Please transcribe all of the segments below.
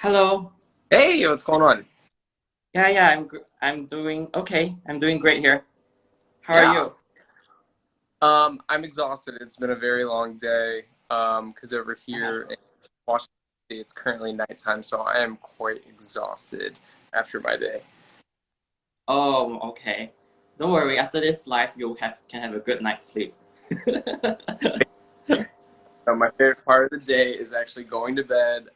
Hello. Hey, what's going on? I'm doing okay. I'm doing great here. How are Yeah, you? I'm exhausted. It's been a very long day. Because over here in Washington State, it's currently nighttime, so I am quite exhausted after my day. Oh, okay. Don't worry. After this life, you have can have a good night's sleep. My favorite part of the day is actually going to bed.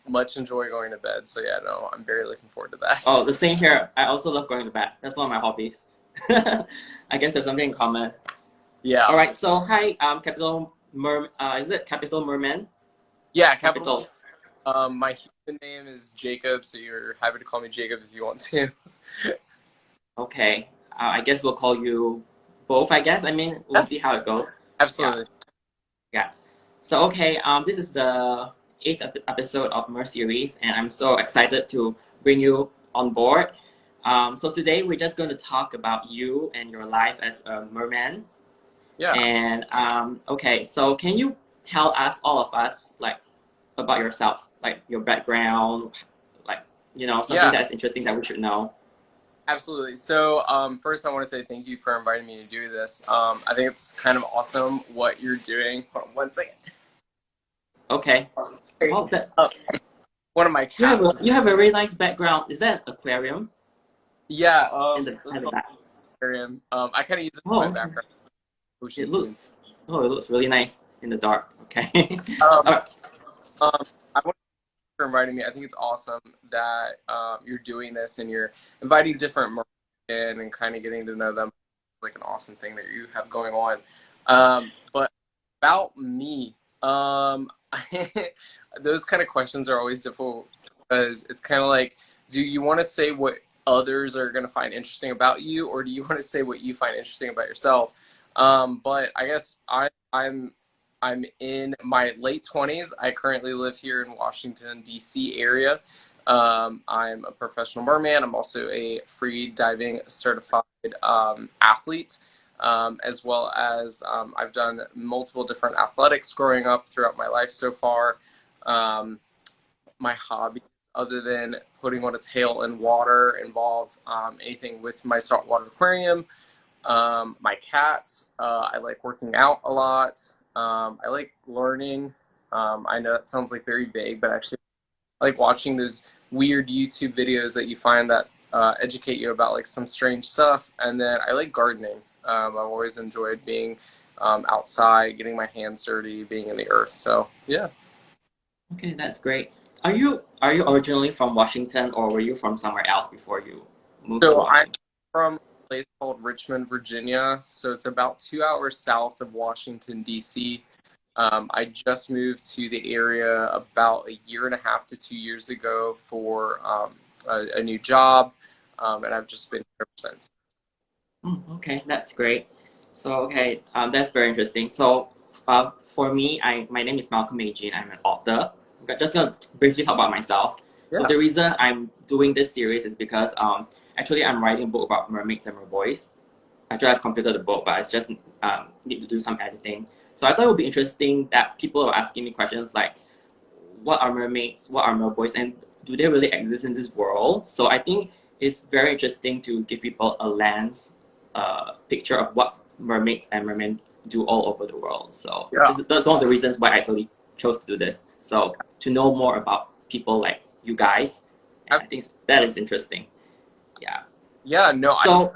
Much enjoy going to bed, so yeah, no, I'm very looking forward to that. Oh, the same here. I also love going to bed. That's one of my hobbies. I guess there's something in common. All Yeah, right. So hi, Capital Mer. Is it Capital Merman? yeah, capital. Capital. My human name is Jacob, so you're happy to call me Jacob if you want to. Okay. I guess we'll call you both. I guess. I mean, we'll Yeah, see how it goes. Yeah. absolutely. Yeah. So okay, this is the eighth episode of Mer-Series, and I'm so excited to bring you on board. So today we're just going to talk about you and your life as a merman. Yeah, And okay, so can you tell us, all of us, like about yourself, like your background, like something yeah. that is interesting that we should know. Absolutely. So, first, I want to say thank you for inviting me to do this. I think it's kind of awesome what you're doing. Hold on one second. Okay. Sorry. Oh, Uh, that's one of my you have cats. you have a very nice background. Is that an aquarium Yeah. in the This at is the all back? aquarium. I kind of use it for Oh, my okay. background, ocean It theme. looks it looks really nice in the dark. Okay. Um, All right. I want you for inviting me. I think it's awesome that you're doing this and you're inviting different mermaids in and kind of getting to know them. It's like an awesome thing that you have going on. But about me, those kind of questions are always difficult because it's kind of like, do you want to say what others are going to find interesting about you, or do you want to say what you find interesting about yourself? But I guess I'm in my late 20s. I currently live here in Washington D.C. area. I'm a professional merman. I'm also a free diving certified athlete, as well as I've done multiple different athletics growing up throughout my life so far. Um, my hobbies, other than putting on a tail in water, involve anything with my saltwater aquarium. My cats, I like working out a lot. I like learning. I know that sounds like very vague, but actually, I like watching those weird YouTube videos that you find that educate you about like some strange stuff. And then I like gardening. I've always enjoyed being outside, getting my hands dirty, being in the earth. So yeah. Okay, that's great. Are you originally from Washington, or were you from somewhere else before you moved to So I'm Washington? from a place called Richmond, Virginia. So it's about 2 hours south of Washington, D.C. I just moved to the area about a year and a half to 2 years ago for a new job, and I've just been here since. Okay, that's great. So okay, that's very interesting. So, for me, my name is Malcolm Agin. I'm an author. Okay, just gonna briefly talk about myself. So Yeah. the reason I'm doing this series is because actually I'm writing a book about mermaids and merboys. Actually, I've completed the book, but I just need to do some editing. So I thought it would be interesting that people are asking me questions like, what are mermaids, what are merboys, and do they really exist in this world? So I think it's very interesting to give people a lens, picture of what mermaids and mermen do all over the world. So Yeah. that's one of the reasons why I actually chose to do this. So to know more about people like you guys, and I think that is interesting. Yeah. Yeah. No, I think So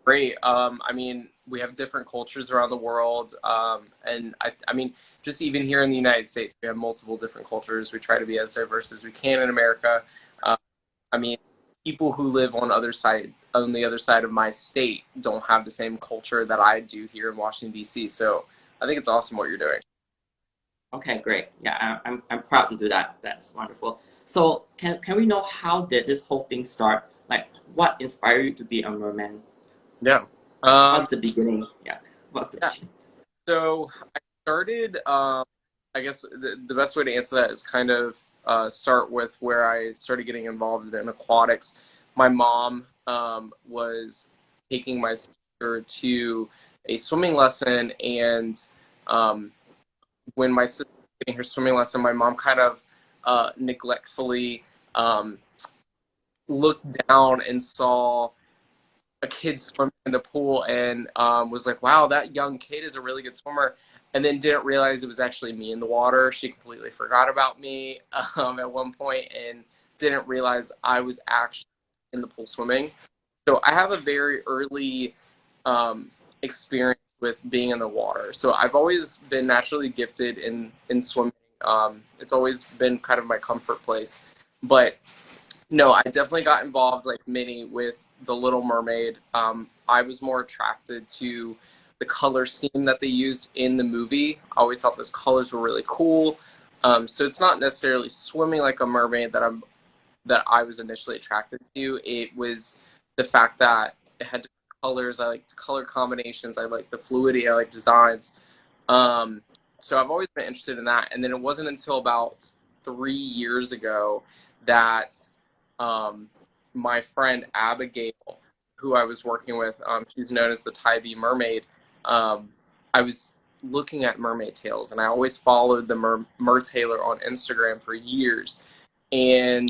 great. I mean, we have different cultures around the world, and I mean, just even here in the United States, we have multiple different cultures. We try to be as diverse as we can in America. Uh, I mean, people who live on the other side of my state don't have the same culture that I do here in Washington D.C. So I think it's awesome what you're doing. okay, great. Yeah, I'm proud to do that. That's wonderful. So can we know how did this whole thing start? Like, what inspired you to be a merman? Yeah. What's the beginning? Yeah, what's the Yeah. beginning? So I started. I guess the best way to answer that is kind of start with where I started getting involved in aquatics. My mom was taking my sister to a swimming lesson, and um, when my sister was getting her swimming lesson, my mom kind of neglectfully looked down and saw a kid swim in the pool and was like, wow, that young kid is a really good swimmer. And then didn't realize it was actually me in the water. She completely forgot about me at one point and didn't realize I was actually in the pool swimming. So I have a very early um, experience with being in the water. So I've always been naturally gifted in swimming. It's always been kind of my comfort place. But no, I definitely got involved, like Minnie, with The Little Mermaid. I was more attracted to the color scheme that they used in the movie. I always thought those colors were really cool. So it's not necessarily swimming like a mermaid that I was initially attracted to. It was the fact that it had different colors. I liked color combinations. I liked the fluidity. I liked designs. So I've always been interested in that. And then it wasn't until about 3 years ago that my friend Abigail, who I was working with, she's known as the Tybee Mermaid. I was looking at mermaid tails, and I always followed the Mertailor on Instagram for years. And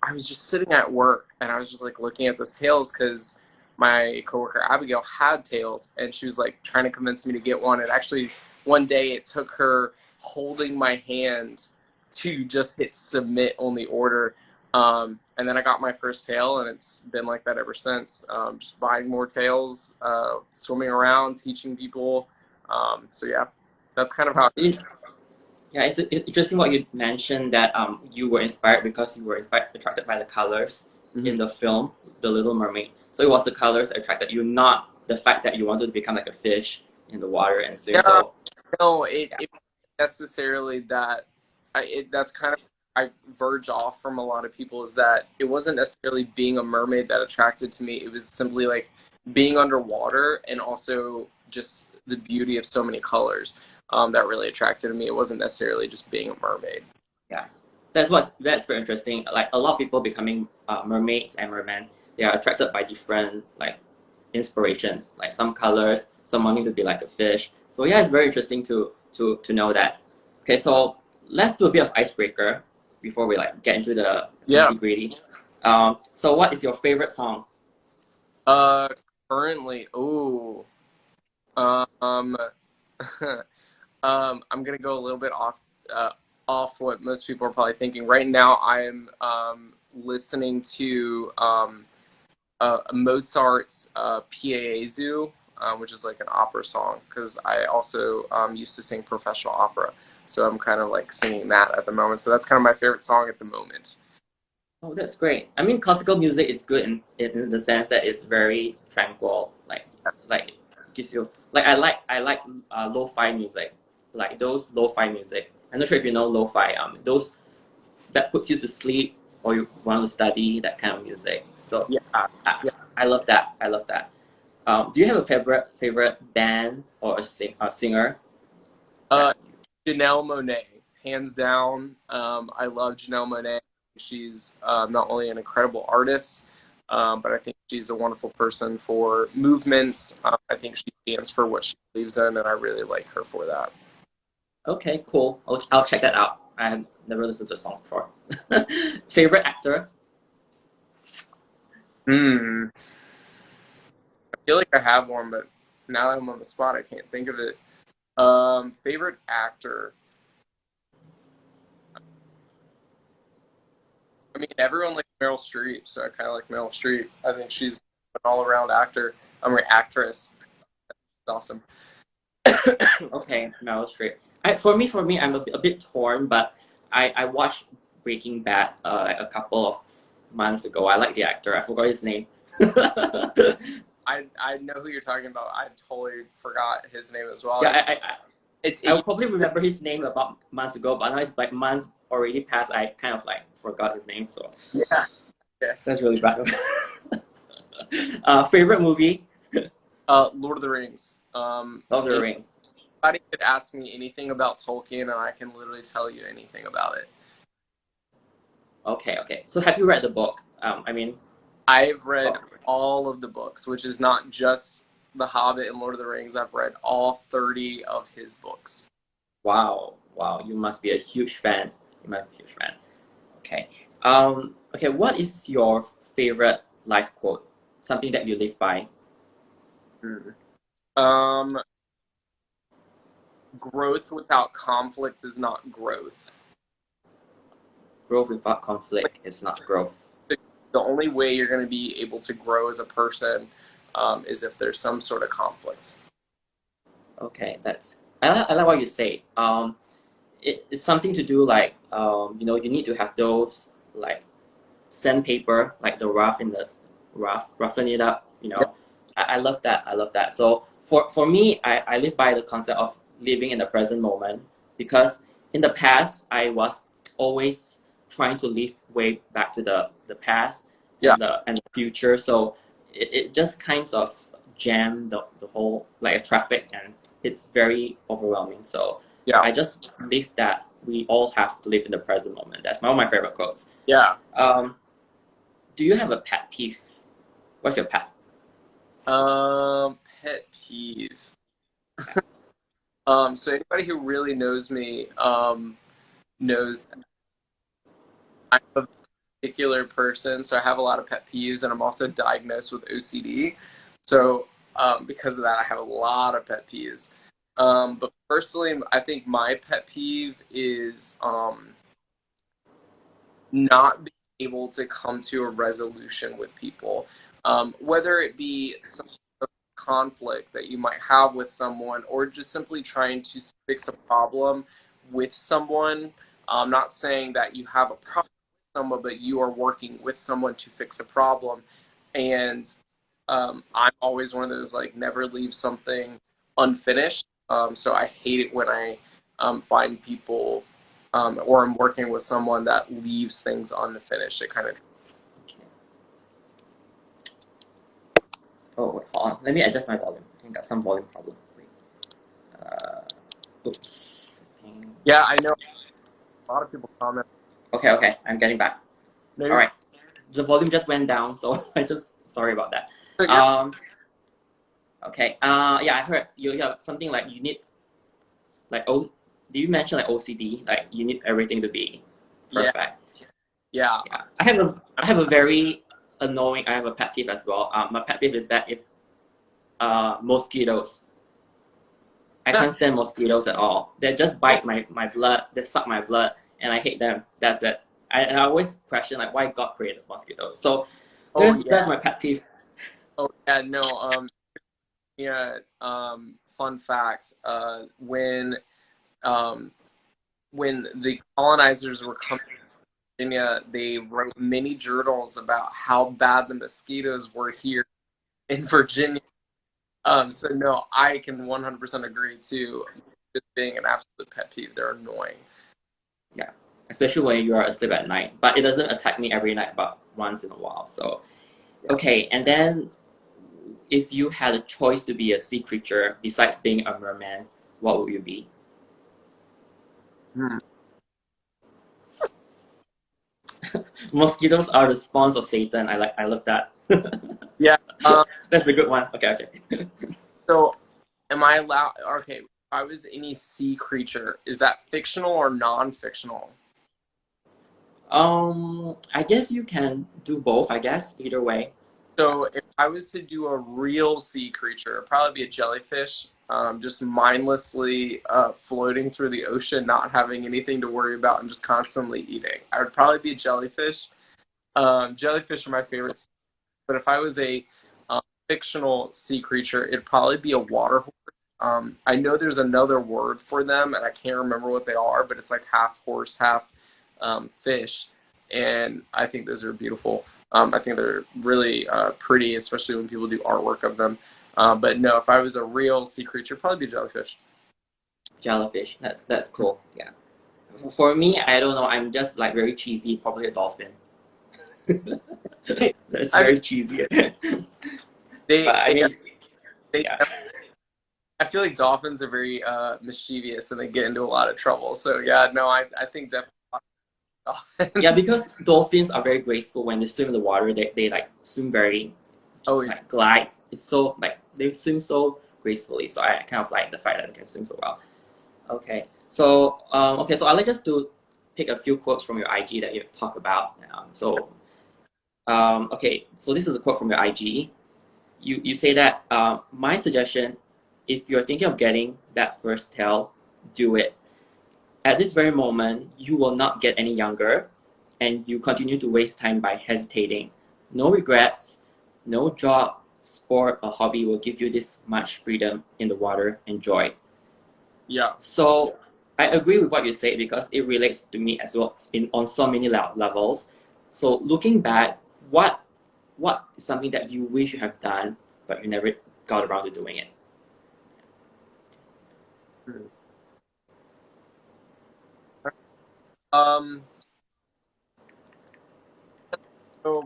I was just sitting at work, and I was just like looking at those tails because my coworker Abigail had tails, and she was like trying to convince me to get one. And actually, one day it took her holding my hand to just hit submit on the order. And then I got my first tail, and it's been like that ever since. Just buying more tails, swimming around, teaching people. So yeah, that's kind of how. Yeah, it's interesting what you mentioned that you were inspired because you were attracted by the colors in the film, The Little Mermaid. So it was the colors that attracted you, not the fact that you wanted to become like a fish in the water and swim. Yeah, So no, yeah, it wasn't necessarily that. That's kind of I verge off from a lot of people is that it wasn't necessarily being a mermaid that attracted to me. It was simply like being underwater and also just the beauty of so many colors that really attracted me. It wasn't necessarily just being a mermaid. yeah, that's very interesting. Like a lot of people becoming mermaids and mermen, they are attracted by different like inspirations, like some colors, some wanting to be like a fish. So yeah, it's very interesting to know that. Okay, so let's do a bit of icebreaker before we like get into the Yeah. nitty gritty. So what is your favorite song? Uh, Currently, ooh, um, I'm gonna go a little bit off what most people are probably thinking. Right now, I am listening to Mozart's Piezu, which is like an opera song, because I also used to sing professional opera. So I'm kind of like singing that at the moment. So that's kind of my favorite song at the moment. Oh, that's great. I mean, classical music is good in the sense that it's very tranquil. Like gives you like I like lo-fi music, like those lo-fi music. I'm not sure if you know lo-fi. Those that puts you to sleep or you want to study that kind of music. So Yeah. I, Yeah. I love that. I love that. Do you have a favorite band or a singer Uh, that Janelle Monáe, hands down. I love Janelle Monáe. She's not only an incredible artist, but I think she's a wonderful person for movements. I think she stands for what she believes in, and I really like her for that. Okay, cool. I'll check that out. I have never listened to the songs before. Favorite actor? Hmm. I feel like I have one, but now that I'm on the spot, I can't think of it. Favorite actor. I mean, everyone likes Meryl Streep, so I kind of like Meryl Streep. I think she's an all-around actor. I'm an actress. It's awesome. Okay, Meryl Streep. For me, I'm a bit torn, but I watched Breaking Bad like a couple of months ago. I like the actor. I forgot his name. I know who you're talking about. I totally forgot his name as well. Yeah, It, I it probably remember his name about months ago, but now it's like months already passed. I kind of like forgot his name, so yeah. Yeah. that's really bad. Favorite movie? Lord of the Rings. Lord of the Rings. Anybody could ask me anything about Tolkien, and I can literally tell you anything about it. Okay, okay. So have you read the book? I mean, I've read oh, all of the books, which is not just The Hobbit and Lord of the Rings. I've read all 30 of his books. wow, wow. You must be a huge fan. You must be a huge fan. Okay. Okay, what is your favorite life quote? Something that you live by? Hmm. Um, Growth without conflict is not growth. Growth without Like conflict is not growth. the only way you're going to be able to grow as a person is if there's some sort of conflict. Okay, I like what you say. It's something to do like you know, you need to have those like sandpaper, like the rough in the roughen it up. You Yeah, know, I love that. I love that. So for me, I live by the concept of living in the present moment because in the past I was always trying to live way back to the past yeah, and the future. So it just kind of jam the whole like a traffic, and it's very overwhelming. So yeah, I just live that we all have to live in the present moment. That's one of my favorite quotes. yeah. Um, do you have a pet peeve? What's your pet? Pet peeve. Yeah. So anybody who really knows me knows that I'm a particular person. So I have a lot of pet peeves, and I'm also diagnosed with OCD. So because of that, I have a lot of pet peeves. But personally, I think my pet peeve is not being able to come to a resolution with people, whether it be some conflict that you might have with someone or just simply trying to fix a problem with someone. I'm not saying that you have a problem with someone, but you are working with someone to fix a problem. And I'm always one of those like never leave something unfinished. So I hate it when I find people or I'm working with someone that leaves things unfinished. It kind of Okay. Oh, wait, hold on. Let me adjust my volume. I think I got some volume problem. Wait. Uh, oops. I think... yeah, I know a lot of people comment. Okay, okay. I'm getting back. No, All right. The volume just went down, so I just sorry about that. you're Um. Okay. Yeah, I heard you have something like you need like oh. Do you mention like OCD? Like you need everything to be yeah, perfect. yeah. Yeah. I have a very annoying. I have a pet peeve as well. My pet peeve is that if mosquitoes. I can't stand mosquitoes at all. They just bite my blood. They suck my blood, and I hate them. That's it. And I always question like why God created mosquitoes. So Oh that's yeah. my pet peeve. Oh yeah. No. Yeah. Fun fact. Um, when the colonizers were coming to Virginia, they wrote mini journals about how bad the mosquitoes were here in Virginia. So no, I can 100% agree too. Just being an absolute pet peeve. They're annoying. Yeah, especially when you are asleep at night. But it doesn't attack me every night, but once in a while. So Yeah. okay, and then if you had a choice to be a sea creature besides being a merman, what would you be? Hmm. Mosquitoes are the spawns of Satan. I love that. Yeah. Um, That's a good one. Okay, okay. so am I allowed? Okay. If I was any sea creature, is that fictional or non-fictional? I guess you can do both. I guess either way. Yeah. So if I was to do a real sea creature, it'd probably be a jellyfish, just mindlessly floating through the ocean, not having anything to worry about, and just constantly eating. I would probably be a jellyfish. Jellyfish are my favorites. But if I was a fictional sea creature, it'd probably be a water horse. I know there's another word for them, and I can't remember what they are, but it's like half horse, half fish, and I think those are beautiful. I think they're really pretty, especially when people do artwork of them. But no, if I was a real sea creature, it'd probably be a jellyfish. Jellyfish. That's cool. Yeah. For me, I don't know. I'm just like very cheesy. Probably a dolphin. That's I mean, very cheesy. they, But I they, mean, they. yeah. I feel like dolphins are very mischievous and they get into a lot of trouble. So yeah, no, I think definitely Yeah, dolphins. because dolphins are very graceful when they swim in the water. They like swim very Oh yeah. like glide. It's so like they swim so gracefully. So I kind of like the fact that they can swim so well. Okay. So okay. So I'll just do pick a few quotes from your IG that you talk about. Okay, so this is a quote from your IG. You say that my suggestion, if you're thinking of getting that first tail, do it. At this very moment, you will not get any younger, and you continue to waste time by hesitating. No regrets, no job, sport, or hobby will give you this much freedom in the water and joy. Yeah. So I agree with what you say because it relates to me as well on so many levels. So looking back, what is something that you wish you have done but you never got around to doing it? Um, so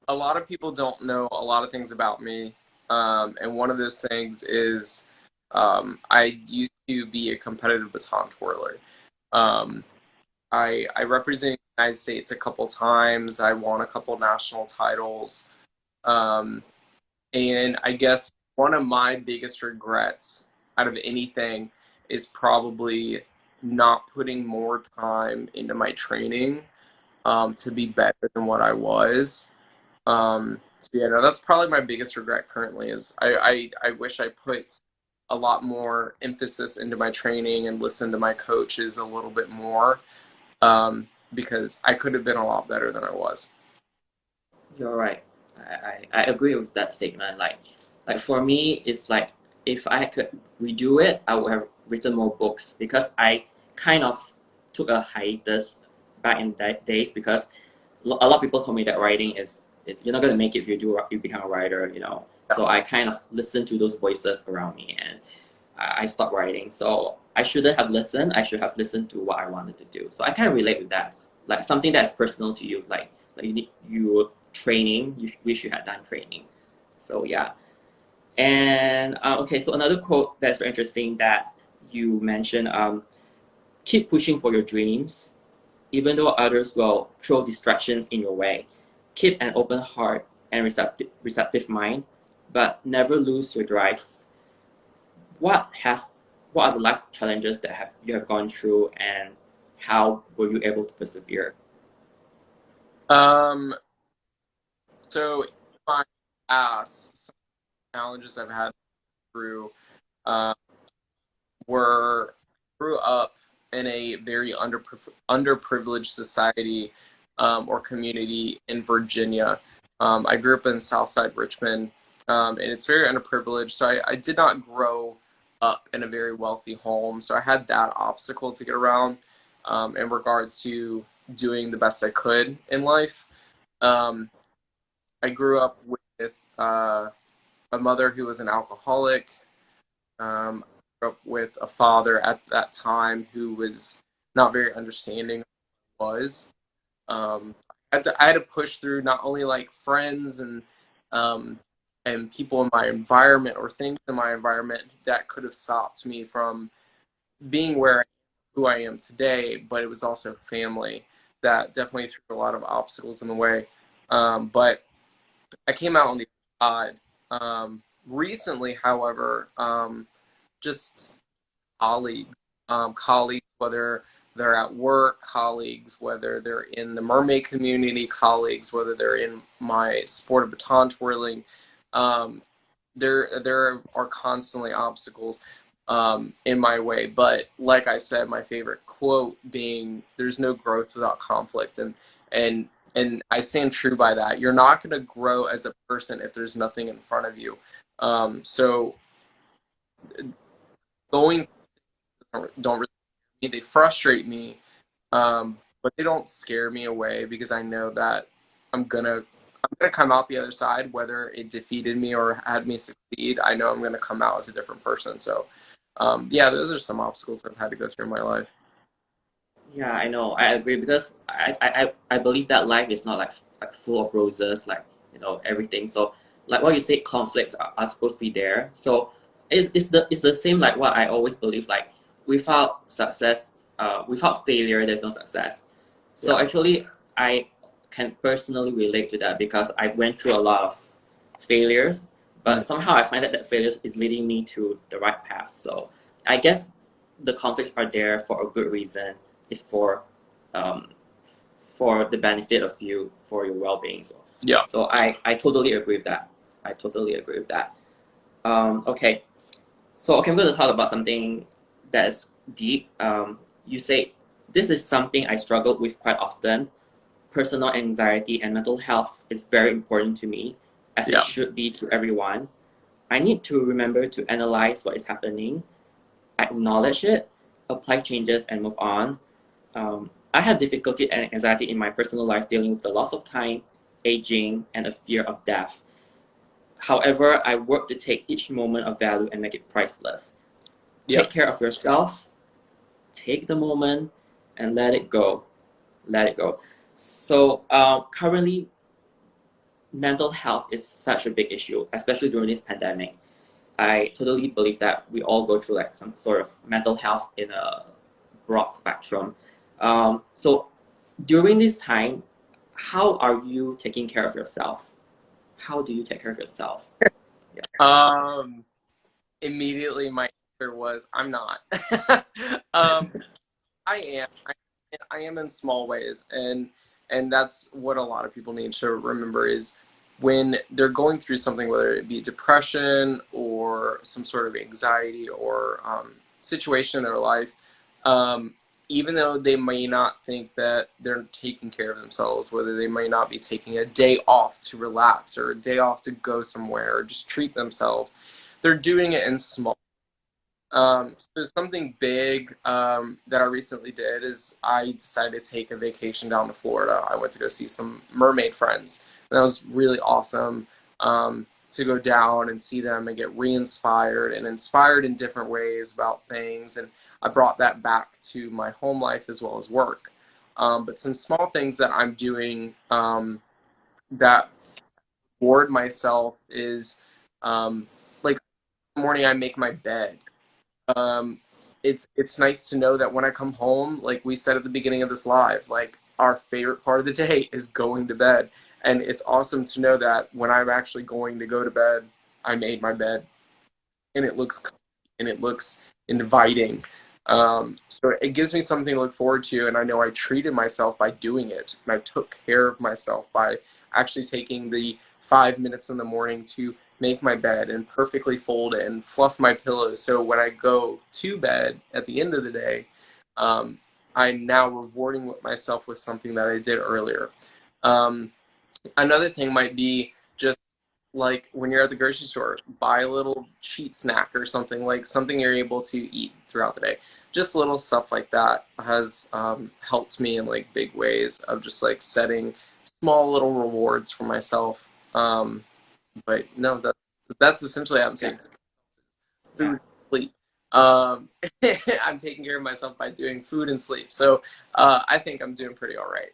a lot of people don't know a lot of things about me. And one of those things is I used to be a competitive baton twirler. Um, I represented the United States a couple times. I won a couple national titles. Um, and I guess one of my biggest regrets out of anything is probably not putting more time into my training to be better than what I was. So yeah, no, that's probably my biggest regret currently is I wish I put a lot more emphasis into my training and listened to my coaches a little bit more because I could have been a lot better than I was. You're right. I agree with that statement. Like for me, it's like if I could redo it, I would have written more books because I kind of took a hiatus back in that days because a lot of people told me that writing is you're not gonna make it if you become a writer, you know. So I kind of listened to those voices around me and I stopped writing. So I shouldn't have listened. I should have listened to what I wanted to do. So I kind of relate with that, like something that's personal to you, like you training. You wish you had done training. So yeah. And okay, so another quote that's very interesting that you mentioned: keep pushing for your dreams, even though others will throw distractions in your way. Keep an open heart and receptive mind, but never lose your drive. What have what are the life challenges that have you have gone through, and how were you able to persevere? Um, so in my past, some challenges I've had through uh, were grew up in a very underprivileged society or community in Virginia. I grew up in Southside Richmond, and it's very underprivileged. So I did not grow up in a very wealthy home. So I had that obstacle to get around in regards to doing the best I could in life. Um, I grew up with a mother who was an alcoholic. I grew up with a father at that time who was not very understanding of who I was. I had to push through not only like friends um, and people in my environment or things in my environment that could have stopped me from being who I am today, but it was also family that definitely threw a lot of obstacles in the way. But I came out on the other side. Recently, however, just colleagues, whether they're at work, colleagues, whether they're in the mermaid community, colleagues, whether they're in my sport of baton twirling. Um, there are constantly obstacles in my way. But like I said, my favorite quote being, "There's no growth without conflict," and I stand true by that. You're not going to grow as a person if there's nothing in front of you. So going don't really scare me. They frustrate me, but they don't scare me away because I know that I'm gonna come out the other side, whether it defeated me or had me succeed. I know I'm gonna come out as a different person. So, yeah, those are some obstacles I've had to go through in my life. Yeah, I know. I agree because I believe that life is not like full of roses, like you know everything. So like what you say, conflicts are supposed to be there. So it's the same like what I always believe. Like without success, without failure, there's no success. So Yeah. actually, I can personally relate to that because I went through a lot of failures, Mm. but somehow I find that failure is leading me to the right path. So I guess the conflicts are there for a good reason. It's for um, for the benefit of you, for your well-being. Yeah. So I totally agree with that. I totally agree with that. Okay, so okay, I'm going to talk about something that is deep. You say this is something I struggled with quite often. Personal anxiety and mental health is very important to me, as it Yeah. should be to everyone. I need to remember to analyze what is happening, acknowledge it, apply changes, and move on. I have difficulty and anxiety in my personal life dealing with the loss of time, aging, and a fear of death. However, I work to take each moment of value and make it priceless. Yeah. Take care of yourself, take the moment, and let it go. Let it go. So, currently, mental health is such a big issue, especially during this pandemic. I totally believe that we all go through like some sort of mental health in a broad spectrum. So during this time, how are you taking care of yourself? How do you take care of yourself? Yeah. Um, Immediately my answer was, I'm not. um, I am. I am in small ways, and that's what a lot of people need to remember is when they're going through something, whether it be depression or some sort of anxiety or situation in their life, um, even though they may not think that they're taking care of themselves, whether they may not be taking a day off to relax or a day off to go somewhere or just treat themselves, they're doing it in small. So something big that I recently did is I decided to take a vacation down to Florida. I went to go see some mermaid friends. And that was really awesome to go down and see them and get re-inspired and inspired in different ways about things. And I brought that back to my home life as well as work. But some small things that I'm doing that reward myself is like in the morning I make my bed. um, it's nice to know that when I come home, like we said at the beginning of this live, like our favorite part of the day is going to bed, and it's awesome to know that when I'm actually going to go to bed, I made my bed, and it looks comfy and it looks inviting. So it gives me something to look forward to, and I know I treated myself by doing it, and I took care of myself by actually taking the 5 minutes in the morning to make my bed and perfectly fold it and fluff my pillows. So when I go to bed at the end of the day, um, I'm now rewarding myself with something that I did earlier. Um, Another thing might be just like when you're at the grocery store, buy a little cheat snack or something, like something you're able to eat throughout the day. Just little stuff like that has helped me in like big ways of just like setting small little rewards for myself. But no, that's essentially how I'm Yeah. taking Yeah. food, sleep. I'm taking care of myself by doing food and sleep. So I think I'm doing pretty all right.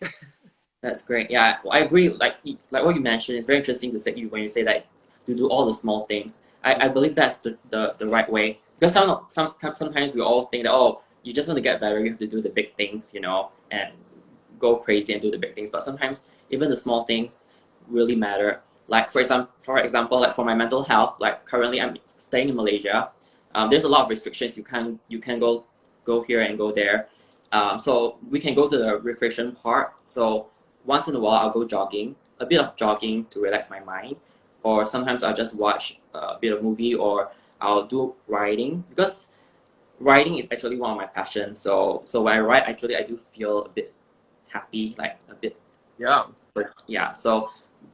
That's great. Yeah, I agree. Like what you mentioned, it's very interesting to say you when you say that you do all the small things. I believe that's the right way because sometimes we all think that oh you just want to get better you have to do the big things and go crazy and do the big things. But sometimes even the small things really matter. Like for example, like for my mental health, like currently I'm staying in Malaysia. There's a lot of restrictions. You can go here and go there. So we can go to the recreation park. So once in a while, I'll go jogging, a bit of jogging to relax my mind, or sometimes I'll just watch a bit of movie, or I'll do riding because riding is actually one of my passions. So when I ride, actually I do feel a bit happy, like a bit Yeah. yeah. So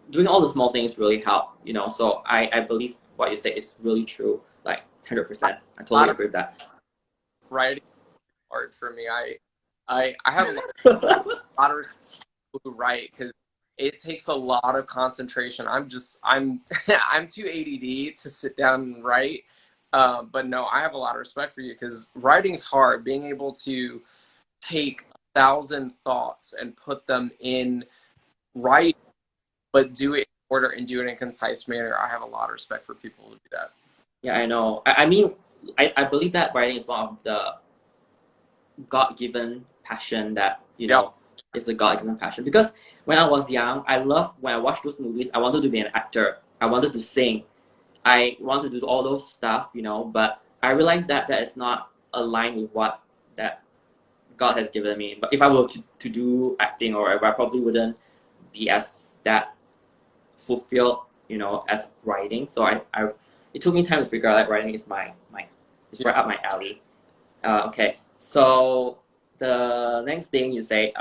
doing all the small things really help. So I believe what you say is really true, like 100%. I A totally lot of agree with that. writing art for me. I have lot of respect for people who write because it takes a lot of concentration. I'm I'm too ADD to sit down and write. But no, I have a lot of respect for you because writing's hard. Being able to take 1,000 thoughts and put them in writing, but do it in order and do it in a concise manner. I have a lot of respect for people who do that. Yeah, I know. I mean, I believe that writing is one of the God-given passion that Yeah, is a God-given passion because when I was young I loved when I watched those movies. I wanted to be an actor, I wanted to sing, I wanted to do all those stuff, but I realized that that is not aligned with what that God has given me. But if I were to do acting or whatever, I probably wouldn't be as that fulfilled, as writing. So it took me time to figure out that writing is it's Yeah. right up my alley. Okay, so the next thing you say,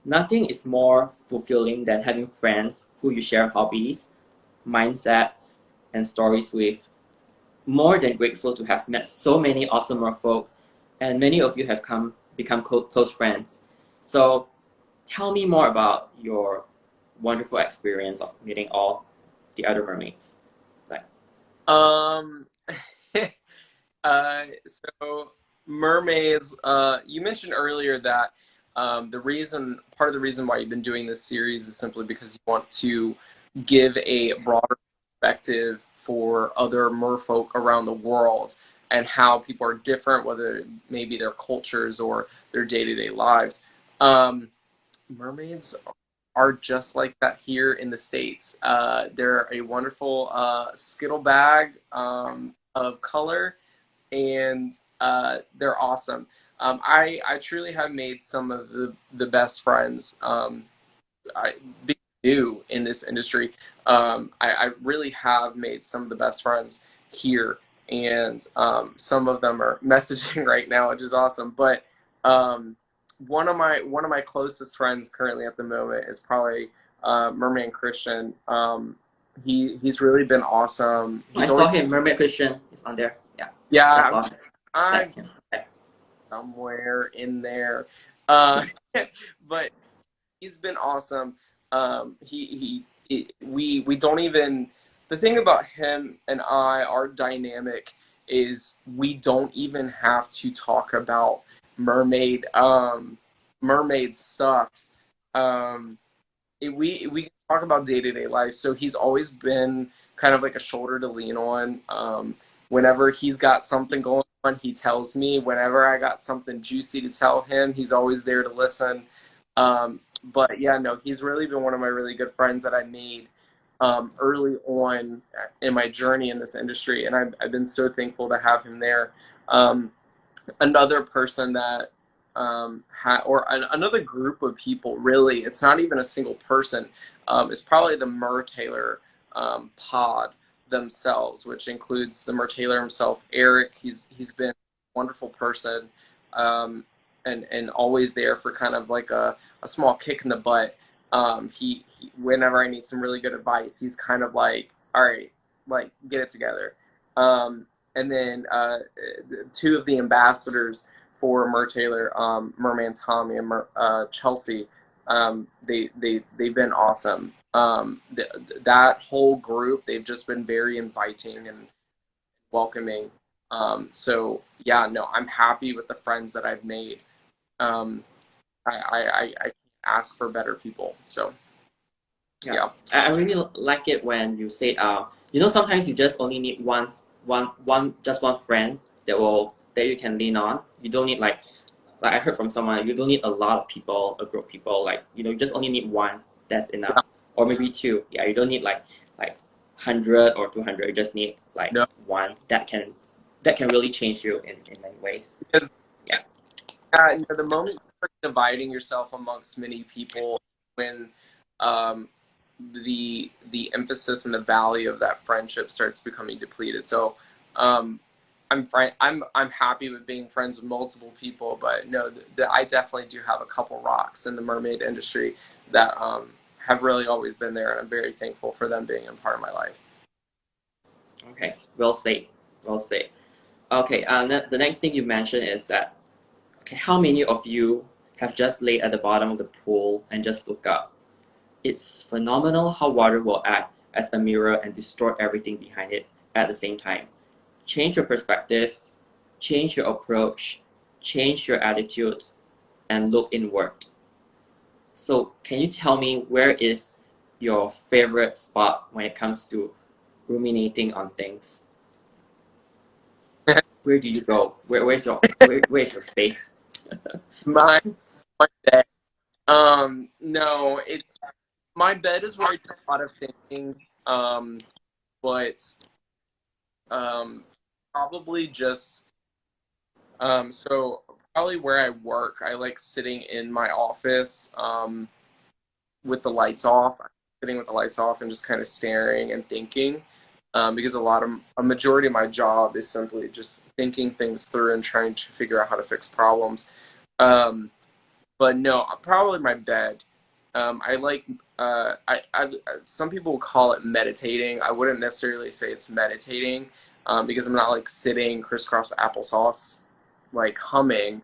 nothing is more fulfilling than having friends who you share hobbies, mindsets, and stories with. More than grateful to have met so many awesome merfolk, and many of you have become close friends. So tell me more about your wonderful experience of meeting all the other mermaids. Like, Um, so mermaids, you mentioned earlier that part of the reason why you've been doing this series is simply because you want to give a broader perspective for other merfolk around the world and how people are different, whether maybe their cultures or their day-to-day lives. Um, mermaids are just like that here in the States. They're a wonderful skittle bag of color, and they're awesome. I truly have made some of the best friends being new in this industry. I really have made some of the best friends here, and some of them are messaging right now, which is awesome. But one of my closest friends currently at the moment is probably Merman Christian. He's really been awesome. I He's always saw him, Mermaid Christian is on there. Yeah, I yeah. saw him. I'm That's him. Okay. somewhere in there, uh, but he's been awesome. We don't even. The thing about him and our dynamic is we don't even have to talk about mermaid mermaid stuff. Um, we can talk about day to day life. So he's always been kind of like a shoulder to lean on. Whenever he's got something going on, he tells me. Whenever I got something juicy to tell him, he's always there to listen. But yeah, no, he's really been one of my really good friends that I made early on in my journey in this industry, and I've been so thankful to have him there. Um, Another person that another group of people, really, it's not even a single person, is probably the Mer-Tailor pod themselves, which includes the Mer-Tailor himself, Eric. He's been a wonderful person, and always there for kind of like a small kick in the butt. He whenever I need some really good advice, he's kind of like, all right, like, get it together. And then two of the ambassadors for Mer-Tailor, Merman Tommy and Chelsea, they've been awesome. That whole group, they've just been very inviting and welcoming. So yeah, no, I'm happy with the friends that I've made. Um, I can't ask for better people. So Yeah, yeah. I really like it when you say, sometimes you just only need just one friend that you can lean on. You don't need like I heard from someone, you don't need a lot of people, a group of people. Like you just only need one. That's enough, Yeah. or maybe two. Yeah, you don't need like 100 or 200. You just need like No, one that can really change you in many ways. because Yeah. the moment you start dividing yourself amongst many people, when um, the emphasis and the value of that friendship starts becoming depleted. So I'm happy with being friends with multiple people, but no, I definitely do have a couple rocks in the mermaid industry that have really always been there, and I'm very thankful for them being a part of my life. Okay. Well said. Well said. Okay. The next thing you mentioned is that, okay, how many of you have just laid at the bottom of the pool and just look up? It's phenomenal how water will act as a mirror and distort everything behind it at the same time. Change your perspective, change your approach, change your attitude, and look inward. So, can you tell me where is your favorite spot when it comes to ruminating on things? Where do you go? Where's your space? my my bed. No, my bed is where I do a lot of thinking. But um, probably just so. probably where I work. I like sitting in my office with the lights off, sitting with the lights off and just kind of staring and thinking. Because a majority of my job is simply just thinking things through and trying to figure out how to fix problems. Um, but no, probably my bed. I like some people will call it meditating. I wouldn't necessarily say it's meditating, because I'm not like sitting crisscross applesauce, like humming.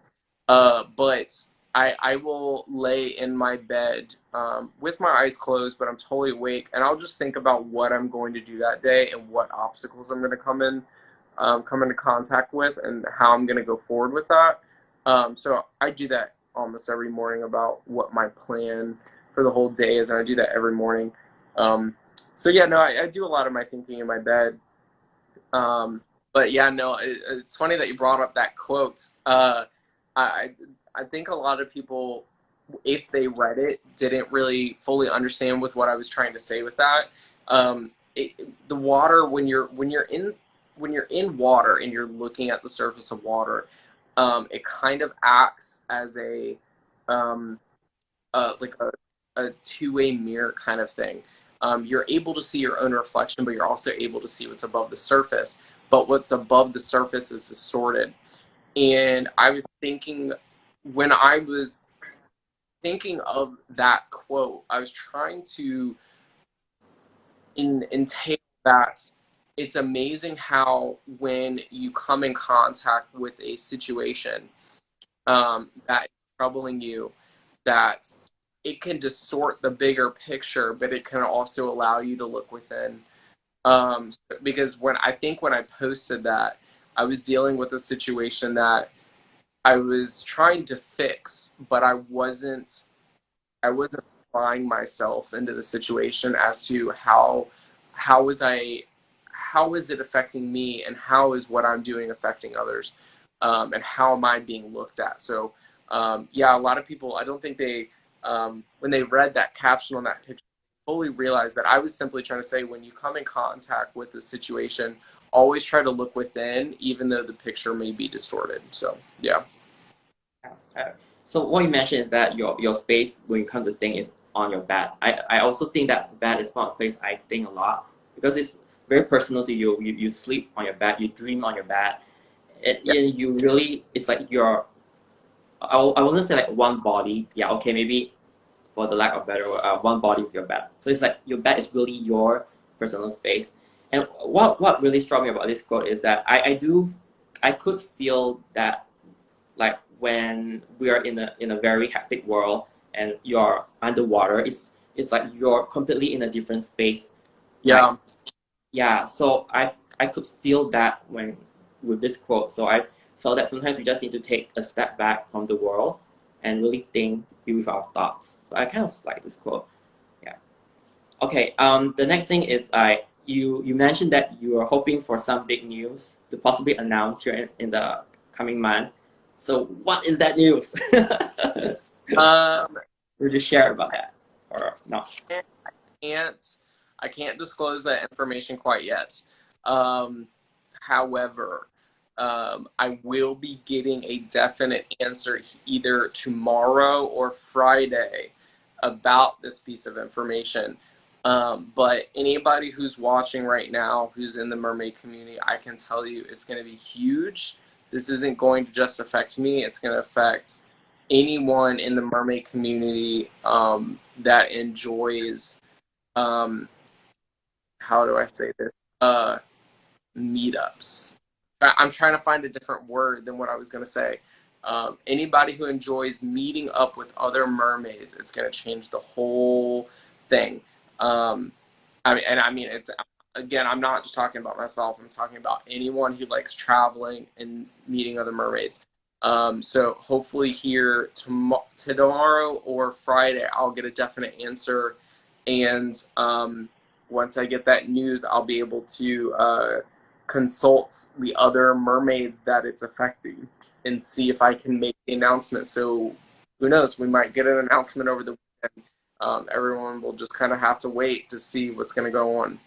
But I will lay in my bed with my eyes closed, but I'm totally awake, and I'll just think about what I'm going to do that day and what obstacles I'm going to come into contact with, and how I'm going to go forward with that. So I do that almost every morning about what my plan for the whole day is, and I do that every morning. Um, so yeah, no, I do a lot of my thinking in my bed. Um, but yeah, no, it's funny that you brought up that quote. I I think a lot of people, if they read it, didn't really fully understand with what I was trying to say with that. The water, when you're in water and you're looking at the surface of water, it kind of acts as um, like a two-way mirror kind of thing. You're able to see your own reflection, but you're also able to see what's above the surface. But what's above the surface is distorted. And I was thinking, when I was thinking of that quote, I was trying to entail that it's amazing how when you come in contact with a situation that is troubling you, that it can distort the bigger picture, but it can also allow you to look within. Because when I posted that, I was dealing with a situation that I was trying to fix, but I wasn't applying myself into the situation as to how was I how is it affecting me, and how is what I'm doing affecting others, and how am I being looked at. So yeah, a lot of people, I don't think they when they read that caption on that picture, fully realized that I was simply trying to say, when you come in contact with the situation, always try to look within, even though the picture may be distorted. So yeah. Uh, so what you mentioned is that your space when you come to think is on your bed. I also think that the bed is one of the place I think a lot because it's very personal to you. You sleep on your bed, you dream on your bed. Yeah. You really it's like your I wouldn't say like one body. Yeah, okay, maybe for the lack of better word, one body with your bed. So it's like your bed is really your personal space. And what really struck me about this quote is that I could feel that like when we are in a very hectic world and you're underwater, it's like you're completely in a different space. Like Yeah. yeah, so I could feel that when with this quote. So I felt that sometimes we just need to take a step back from the world and really think, be with our thoughts. So I kind of like this quote. Yeah. Okay. The next thing is you mentioned that you are hoping for some big news to possibly announce here in the coming month. So what is that news? Um, Would you share about that or no? can't I can't disclose that information quite yet. Um, However, I will be getting a definite answer either tomorrow or Friday about this piece of information. But anybody who's watching right now, who's in the mermaid community, I can tell you it's going to be huge. This isn't going to just affect me, it's going to affect anyone in the mermaid community that enjoys, um, how do I say this? Meetups. I'm trying to find a different word than what I was going to say. Anybody who enjoys meeting up with other mermaids, it's going to change the whole thing. Um, I mean, it's again, I'm not just talking about myself. I'm talking about anyone who likes traveling and meeting other mermaids. So hopefully here tomorrow or Friday, I'll get a definite answer, and once I get that news, I'll be able to consult the other mermaids that it's affecting and see if I can make the announcement. So who knows? We might get an announcement over the weekend. Everyone will just kind of have to wait to see what's going to go on.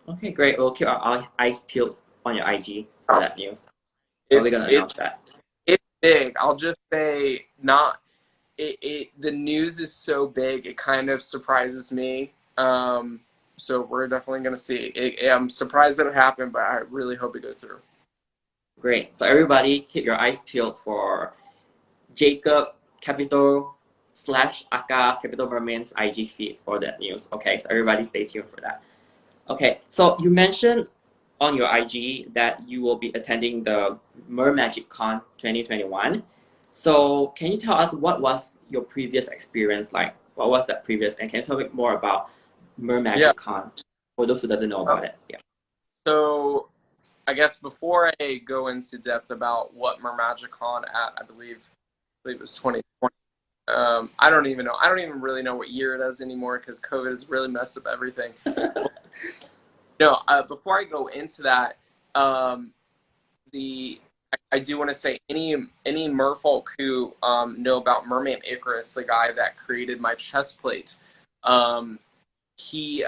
Okay, great. We'll keep our eyes peeled on your IG for Um, that news. Probably it's gonna it announce that. big. I'll just say not. The news is so big, it kind of surprises me. So we're definitely gonna see. I'm surprised that it happened, but I really hope it goes through. Great. So everybody, keep your eyes peeled for Jacob Capital slash Aka Capital Merman's IG feed for that news. Okay, so everybody stay tuned for that. Okay, so you mentioned on your IG that you will be attending the Mermagicon 2021. So can you tell us what was your previous experience like? What was that previous? And can you tell me more about Yeah. Mermagicon for those who doesn't know Uh, about it? Yeah. so I guess before I go into depth about what Mermagicon at, I believe it was 2020. I don't even know. I don't even really know what year it is anymore because COVID has really messed up everything. No, before I go into that, um, the I do want to say any merfolk who know about Merman Icarus, the guy that created my chest plate, um, he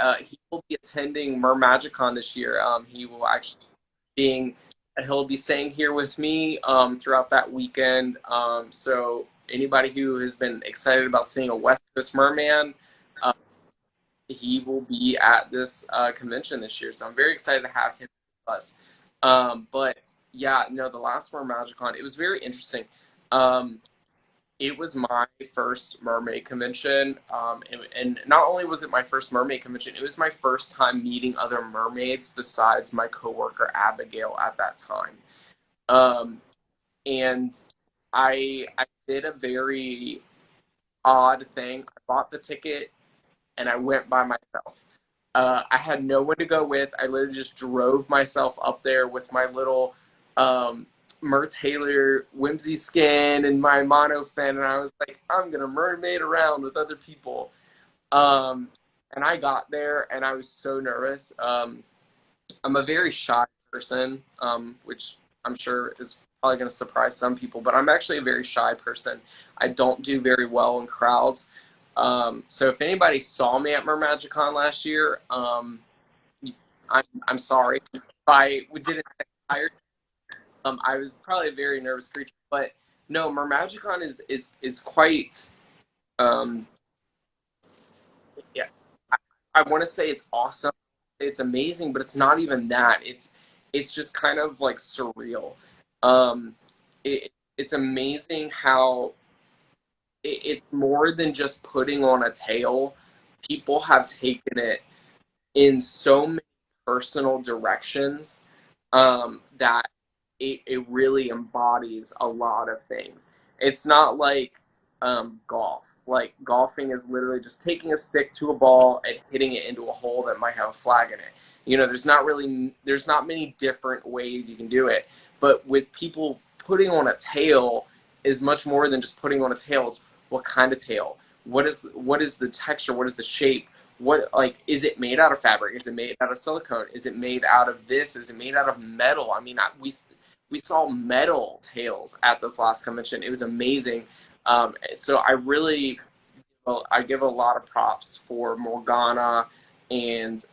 will be attending Mermagicon this year. He will actually being he'll be staying here with me throughout that weekend. So anybody who has been excited about seeing a West Coast merman, uh, he will be at this convention this year. So I'm very excited to have him with us. But yeah, no, the last Mermagicon, it was very interesting. Um, it was my first mermaid convention, and not only was it my first mermaid convention, it was my first time meeting other mermaids besides my coworker Abigail at that time. Um, and I did a very odd thing. I bought the ticket and I went by myself. I had no one to go with. I literally just drove myself up there with my little um, Mer Taylor whimsy skin and my mono fin, and I was like, I'm gonna mermaid around with other people. Um, and I got there, and I was so nervous. I'm a very shy person, which I'm sure is probably going to surprise some people, but I'm actually a very shy person. I don't do very well in crowds. So if anybody saw me at Mermagicon last year, I'm sorry. If I didn't get tired, I was probably a very nervous creature. But no, Mermagicon is quite. Um, yeah, I want to say it's awesome. It's amazing, but it's not even that. It's just kind of like surreal. Um, it's amazing how it's more than just putting on a tail. People have taken it in so many personal directions that it really embodies a lot of things. It's not like golf. Like golfing is literally just taking a stick to a ball and hitting it into a hole that might have a flag in it. You know, there's not many different ways you can do it. But with people putting on a tail is much more than just putting on a tail. It's what kind of tail? What is the texture? What is the shape? What, like, is it made out of fabric? Is it made out of silicone? Is it made out of this? Is it made out of metal? I mean, we saw metal tails at this last convention. It was amazing. So I really, well, I give a lot of props for Morgana and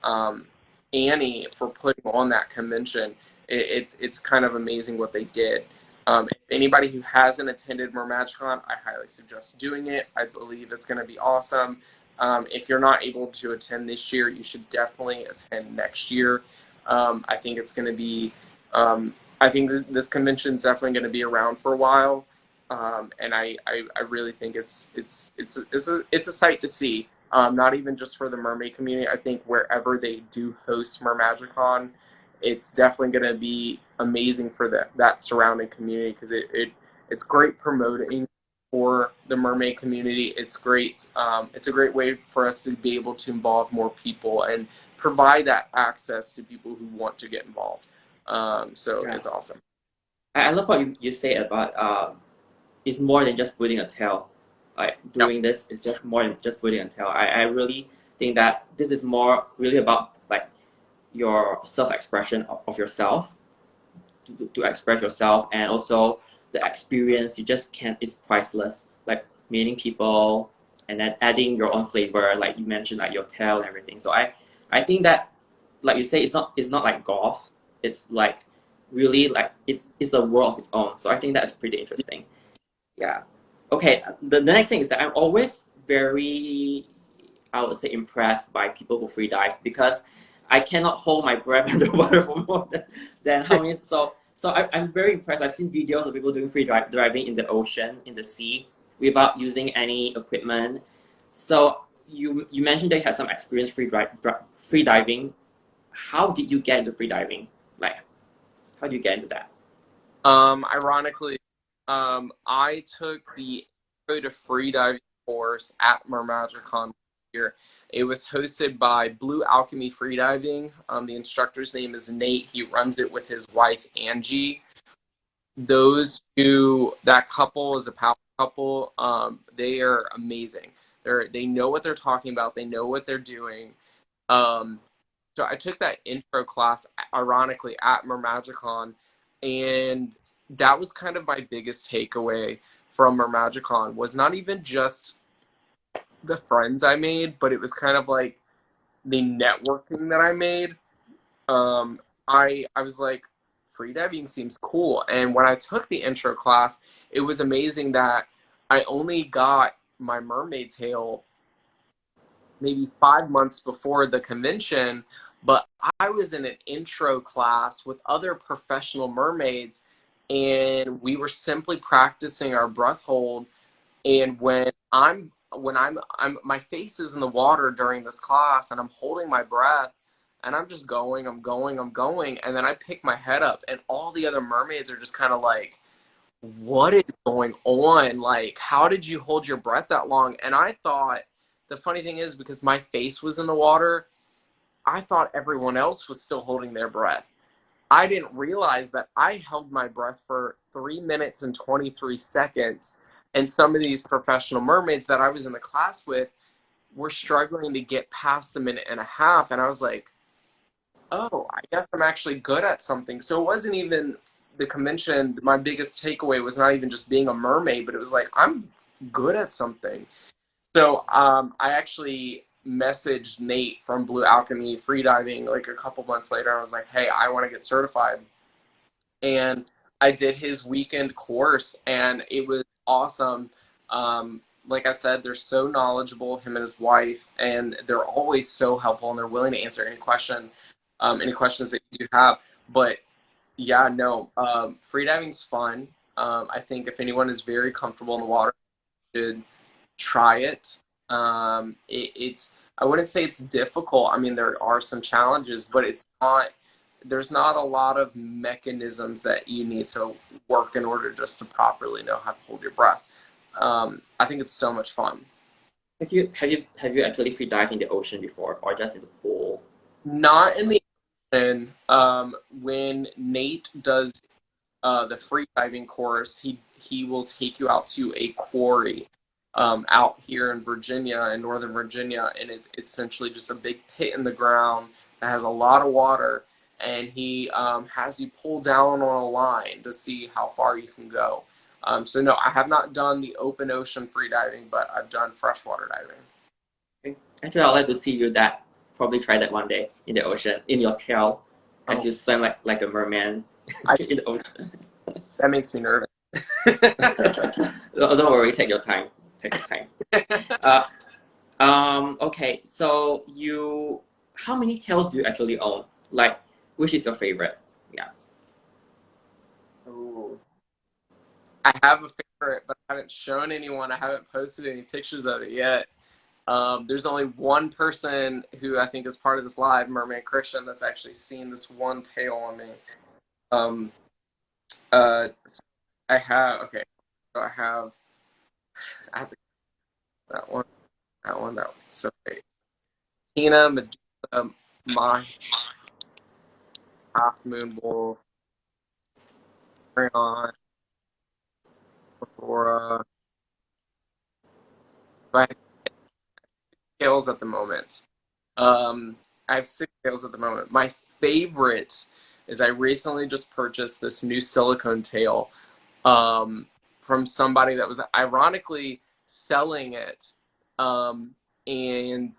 Annie for putting on that convention. It's kind of amazing what they did. If anybody who hasn't attended Mermagicon, I highly suggest doing it. I believe it's going to be awesome. If you're not able to attend this year, you should definitely attend next year. I think it's going to be, I think this convention is definitely going to be around for a while. And I really think it's a sight to see. Not even just for the mermaid community. I think wherever they do host Mermagicon, it's definitely going to be amazing for that surrounding community because it's great promoting for the mermaid community. It's great. It's a great way for us to be able to involve more people and provide that access to people who want to get involved. So Yeah. it's awesome. I love what you say about it's more than just putting a tail. Like Yep. doing this is just more than just putting a tail. I really think that this is more really about like your self-expression of yourself to express yourself, and also the experience you just can't, it's priceless, like meeting people and then adding your own flavor, like you mentioned, like your tail and everything. So I think that, like you say, it's not like golf. It's like really like it's a world of its own. So I think that's pretty interesting. Yeah. Okay. The next thing is that I'm always very, I would say, impressed by people who free dive because I cannot hold my breath underwater for more than how many. I'm very impressed. I've seen videos of people doing driving in the ocean, in the sea, without using any equipment. So you mentioned that you had some experience free diving. How did you get into free diving? Like, how do you get into that? Ironically, I took the Intro to Freediving course at Mermagicon here. It was hosted by Blue Alchemy Freediving. The instructor's name is Nate. He runs it with his wife Angie. That couple is a power couple. They are amazing. They know what they're talking about. They know what they're doing. Um, so I took that intro class, ironically, at Mermagicon, and that was kind of my biggest takeaway from Mermagicon was not even just the friends I made, but it was kind of like the networking that I made. I was like, freediving seems cool, and when I took the intro class, it was amazing that I only got my mermaid tail maybe 5 months before the convention, but I was in an intro class with other professional mermaids, and we were simply practicing our breath hold. And when I'm my face is in the water during this class, and I'm holding my breath, and I'm just going, I'm going, and then I pick my head up, and all the other mermaids are just kind of like, what is going on? Like, how did you hold your breath that long? And I thought, the funny thing is, because my face was in the water, I thought everyone else was still holding their breath. I didn't realize that I held my breath for 3 minutes and 23 seconds. And some of these professional mermaids that I was in the class with were struggling to get past a minute and a half. And I was like, oh, I guess I'm actually good at something. So it wasn't even the convention. My biggest takeaway was not even just being a mermaid, but it was like, I'm good at something. So I actually messaged Nate from Blue Alchemy Freediving like a couple months later. I was like, hey, I want to get certified. And I did his weekend course, and it was awesome. Like I said, they're so knowledgeable, him and his wife, and they're always so helpful, and they're willing to answer any questions that you do have. But yeah, no, freediving's fun. I think if anyone is very comfortable in the water, should try it. It's I wouldn't say it's difficult. I mean, there are some challenges, but it's not. There's not a lot of mechanisms that you need to work in order just to properly know how to hold your breath. I think it's so much fun. Have you actually free dived in the ocean before, or just in the pool? Not in the ocean. When Nate does the free diving course, he will take you out to a quarry out here in Virginia, in Northern Virginia, and it's essentially just a big pit in the ground that has a lot of water, and he has you pull down on a line to see how far you can go. So no, I have not done the open ocean free diving, but I've done freshwater diving. Okay. Actually, I'd like to see you that probably try that one day in the ocean, in your tail, as Oh, you swim like a merman I, in the ocean. that makes me nervous. Don't worry, take your time. Take your time. Uh, okay, so how many tails do you actually own? Like, which is your favorite? Yeah. Ooh. I have a favorite, but I haven't shown anyone. I haven't posted any pictures of it yet. There's only one person who I think is part of this live, Merman Christian, that's actually seen this one tail on me. Um, so I have okay. So I have that one, that one. So wait. Tina, Medusa, my half moon wolf, Crayon, Aurora. So I have tails at the moment. I have 6 tails at the moment. My favorite is I recently just purchased this new silicone tail um, from somebody that was ironically selling it. And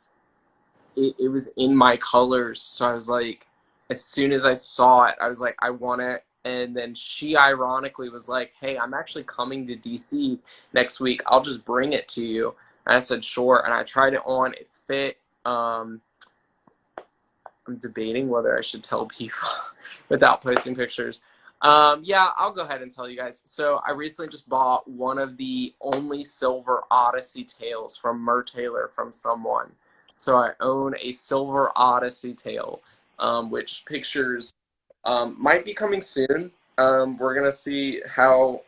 it was in my colors. So I was like, as soon as I saw it, I was like, I want it. and then she ironically was like, "Hey, I'm actually coming to DC next week. I'll just bring it to you." And I said, "Sure." And I tried it on. It fit. I'm debating whether I should tell people without posting pictures. Yeah, I'll go ahead and tell you guys. So I recently just bought one of the only silver Odyssey tails from Taylor from someone. So I own a silver Odyssey tail, which pictures might be coming soon. We're gonna see how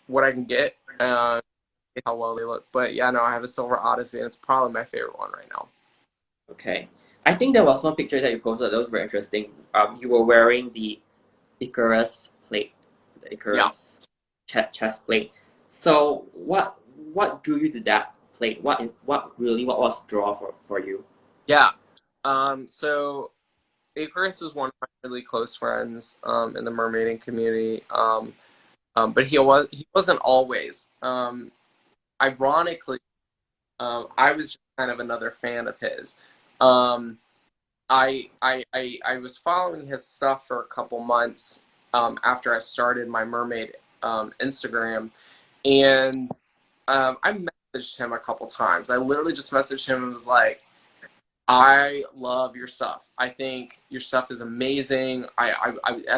what I can get, see how well they look. But yeah, no, I have a silver Odyssey, and it's probably my favorite one right now. Okay. I think there was one picture that you posted that was very interesting. You were wearing the Icarus plate, the Yeah. Icarus chest plate. So what drew you to that plate? What was draw for you? Yeah. So Icarus is one of my really close friends in the mermaiding community. But he wasn't always. Ironically, I was just kind of another fan of his. Um, I was following his stuff for a couple months after I started my mermaid Instagram, and I messaged him a couple times. I literally just messaged him and was like, I love your stuff. I think your stuff is amazing. I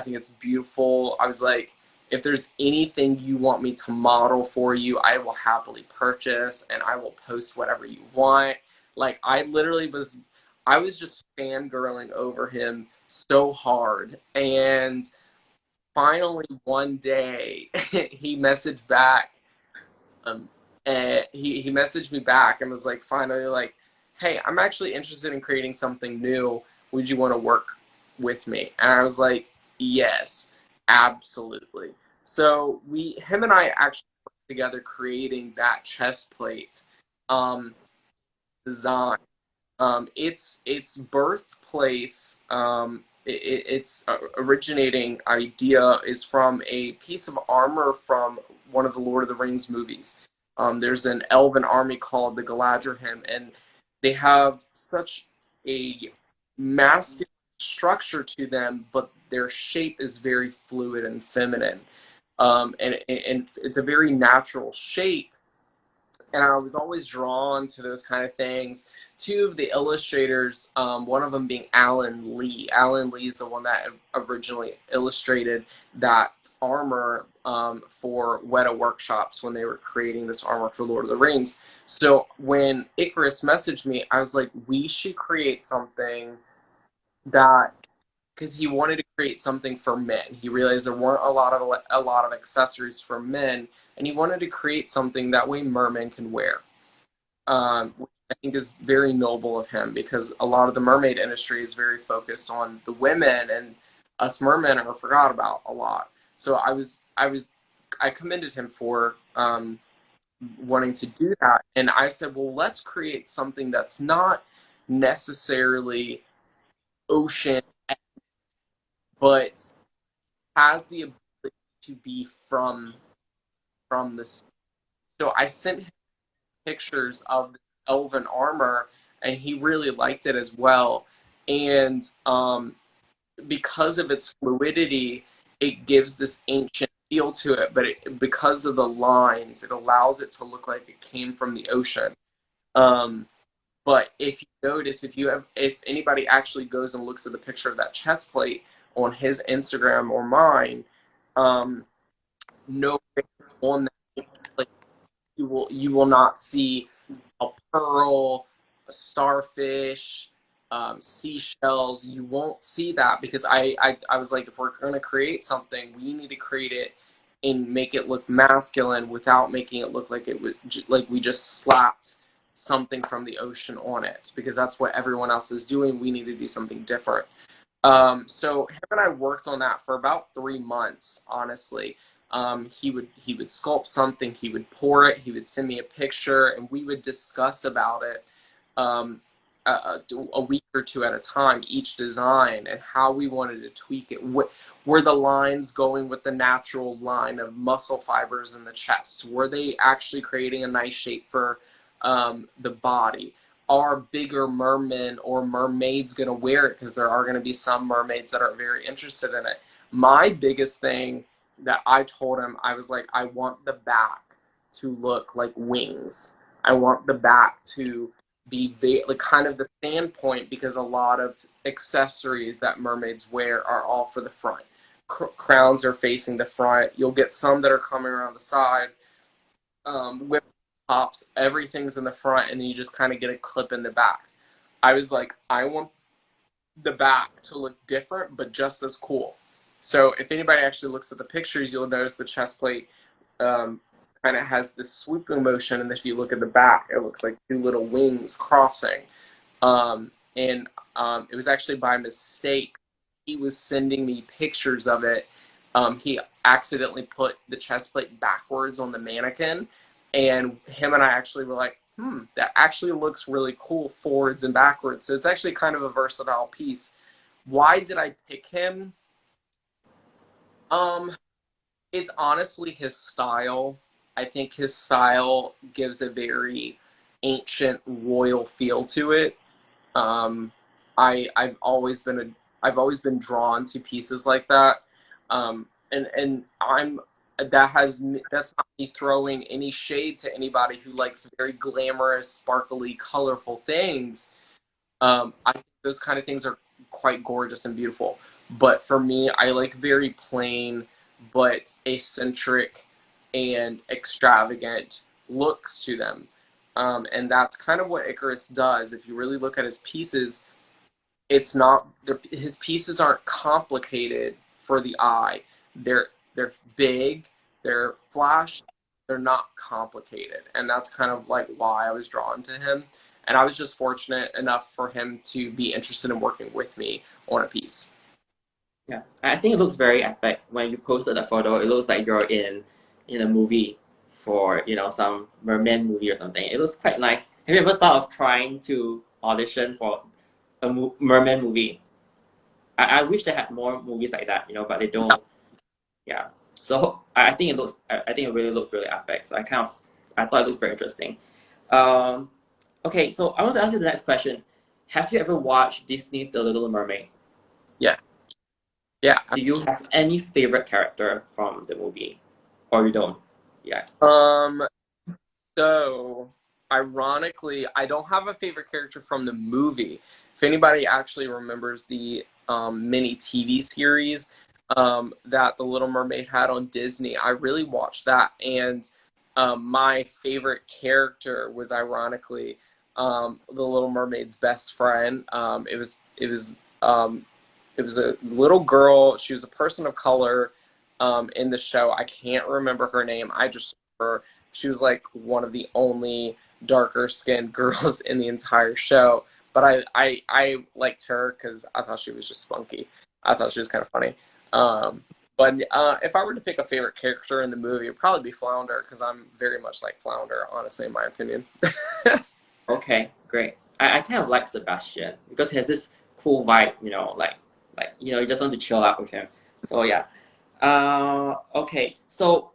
think it's beautiful. I was like, if there's anything you want me to model for you, I will happily purchase and I will post whatever you want. Like I was just fangirling over him so hard. And finally one day he messaged back um, and he messaged me back and was like, finally, like, hey, I'm actually interested in creating something new. Would you want to work with me? And I was like, yes, absolutely. So him and I actually worked together creating that chest plate um, design. Its birthplace, its originating idea is from a piece of armor from one of the Lord of the Rings movies. There's an elven army called the Galadriel, and they have such a masculine structure to them, but their shape is very fluid and feminine. And it's a very natural shape, and I was always drawn to those kind of things. Two of the illustrators, one of them being Alan Lee. Alan Lee is the one that originally illustrated that armor for Weta Workshops when they were creating this armor for Lord of the Rings. So when Icarus messaged me, I was like, we should create something that, because he wanted to create something for men. He realized there weren't a lot of accessories for men, and he wanted to create something that way mermen can wear. Which I think is very noble of him, because a lot of the mermaid industry is very focused on the women, and us mermen are forgot about a lot. So I commended him for wanting to do that, and I said, well, let's create something that's not necessarily ocean, but has the ability to be from the sea. So I sent him pictures of the elven armor, and he really liked it as well. And because of its fluidity, it gives this ancient feel to it. But because of the lines, it allows it to look like it came from the ocean. Um, but if you notice, if anybody actually goes and looks at the picture of that chest plate on his Instagram or mine, um, no on that, like, you will not see a pearl, a starfish, seashells. You won't see that, because I was like, if we're going to create something, we need to create it and make it look masculine without making it look like it was like we just slapped something from the ocean on it, because that's what everyone else is doing. We need to do something different. So him and I worked on that for about 3 months, honestly. He would sculpt something, he would pour it, he would send me a picture, and we would discuss about it um, a week or two at a time, each design, and how we wanted to tweak it. Were the lines going with the natural line of muscle fibers in the chest? Were they actually creating a nice shape for the body? Are bigger mermen or mermaids going to wear it? Because there are going to be some mermaids that are very interested in it. My biggest thing that I told him, I was like, I want the back to look like wings. I want the back to be like kind of the standpoint, because a lot of accessories that mermaids wear are all for the front. Crowns are facing the front. You'll get some that are coming around the side. Whip tops, everything's in the front, and then you just kind of get a clip in the back. I was like, I want the back to look different, but just as cool. So if anybody actually looks at the pictures, you'll notice the chest plate kind of has this swooping motion, and if you look at the back, it looks like two little wings crossing. And it was actually by mistake. He was sending me pictures of it. He accidentally put the chest plate backwards on the mannequin, and him and I actually were like, that actually looks really cool forwards and backwards. So it's actually kind of a versatile piece. Why did I pick him? It's honestly his style. I think his style gives a very ancient royal feel to it. Um, I've always been drawn to pieces like that. And that's not me throwing any shade to anybody who likes very glamorous, sparkly, colorful things. I think those kind of things are quite gorgeous and beautiful. But for me, I like very plain but eccentric and extravagant looks to them. And that's kind of what Icarus does. If you really look at his pieces, it's not his pieces aren't complicated for the eye. They're big, they're flash, they're not complicated, and that's kind of like why I was drawn to him. And I was just fortunate enough for him to be interested in working with me on a piece. Yeah, I think it looks very epic. When you posted a photo, it looks like you're in a movie for some merman movie or something. It looks quite nice. Have you ever thought of trying to audition for a merman movie? I wish they had more movies like that, but they don't. Yeah. So I think it looks. I think it really looks really epic. So I thought it looks very interesting. Um, okay, so I want to ask you the next question. Have you ever watched Disney's The Little Mermaid? Yeah, yeah. Do you have any favorite character from the movie, or you don't? Yeah. Um, so ironically, I don't have a favorite character from the movie. If anybody actually remembers the mini TV series that The Little Mermaid had on Disney, I really watched that, and my favorite character was ironically The Little Mermaid's best friend. It was a little girl. She was a person of color in the show. I can't remember her name. I just remember she was like one of the only darker skinned girls in the entire show. But I liked her because I thought she was just spunky. I thought she was kind of funny. But if I were to pick a favorite character in the movie, it'd probably be Flounder, because I'm very much like Flounder, honestly, in my opinion. Okay, great. I kind of like Sebastian because he has this cool vibe, you just want to chill out with him. So yeah. Okay, so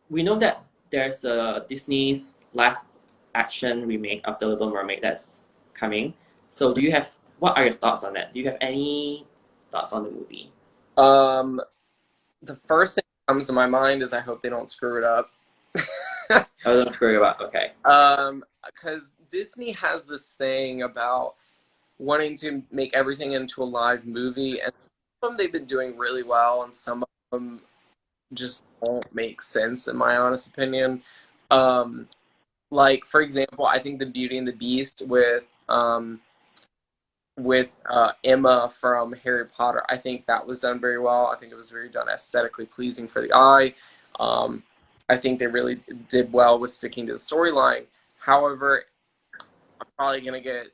we know that there's a Disney's live action remake of The Little Mermaid that's coming. So what are your thoughts on that? Do you have any thoughts on the movie? Um, the first thing that comes to my mind is I hope they don't screw it up. I was not worry about. Okay. Because Disney has this thing about wanting to make everything into a live movie, and some of them they've been doing really well, and some of them just don't make sense, in my honest opinion. Um, like for example, I think the Beauty and the Beast with Emma from Harry Potter, I think that was done very well. I think it was very done aesthetically pleasing for the eye. Um, I think they really did well with sticking to the storyline. However, I'm probably gonna get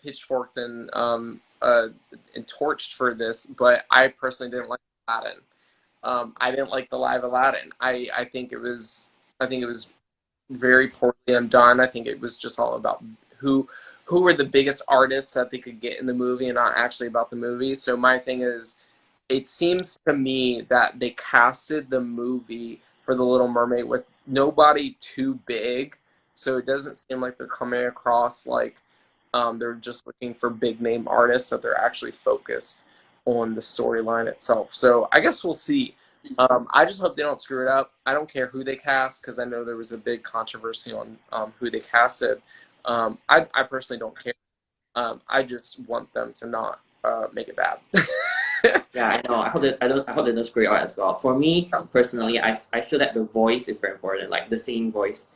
pitchforked and torched for this, but I personally didn't like Aladdin. I didn't like the live Aladdin. I think it was very poorly undone. I think it was just all about who who were the biggest artists that they could get in the movie, and not actually about the movie. So my thing is, it seems to me that they casted the movie for The Little Mermaid with nobody too big, so it doesn't seem like they're coming across like they're just looking for big name artists, that they're actually focused on the storyline itself. So I guess we'll see. I just hope they don't screw it up. I don't care who they cast because I know there was a big controversy on who they casted. I personally don't care. I just want them to not make it bad. Yeah, I know. I hope they don't screw it out as well. For me personally, I feel that the voice is very important, like the singing voice.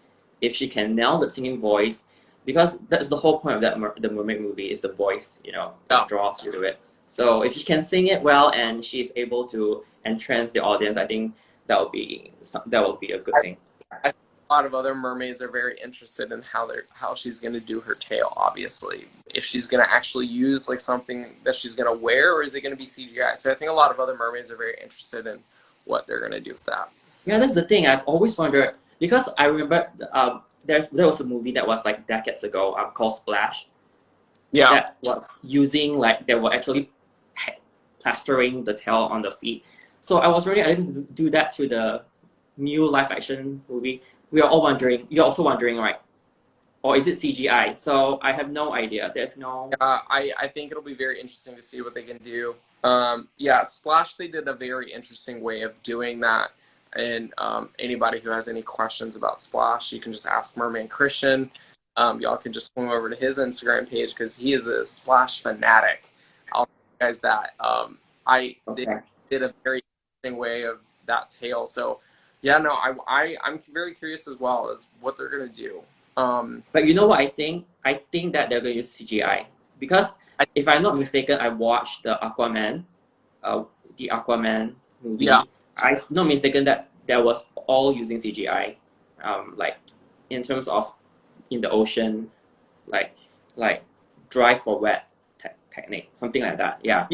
If she can nail the singing voice, because that's the whole point of the mermaid movie is the voice, that Yeah. draws you to it. So if she can sing it well and she's able to entrance the audience, I think that will be a good thing. I think a lot of other mermaids are very interested in how she's going to do her tail. Obviously, if she's going to actually use like something that she's going to wear, or is it going to be CGI? So I think a lot of other mermaids are very interested in what they're going to do with that. Yeah, that's the thing. I've always wondered because I remember there was a movie that was like decades ago called Splash Yeah. that was using like they were actually plastering the tail on the feet. So I was wondering, I didn't do that to the new live action movie. We are all wondering. You're also wondering, right? Or is it CGI? So I have no idea. There's no. I think it'll be very interesting to see what they can do. Yeah, Splash, they did a very interesting way of doing that. And anybody who has any questions about Splash, you can just ask Merman Christian. Y'all can just swing over to his Instagram page because he is a Splash fanatic. I'll tell you guys that. They Okay. did a very interesting way of that tale. So, yeah, no, I'm very curious as well as what they're going to do. But you know what I think? I think that they're going to use CGI because I, if I'm not mistaken, I watched uh, the Aquaman yeah, movie. I'm not mistaken that that was all using CGI, like in terms of in the ocean, like like dry for wet technique, something like that. Yeah.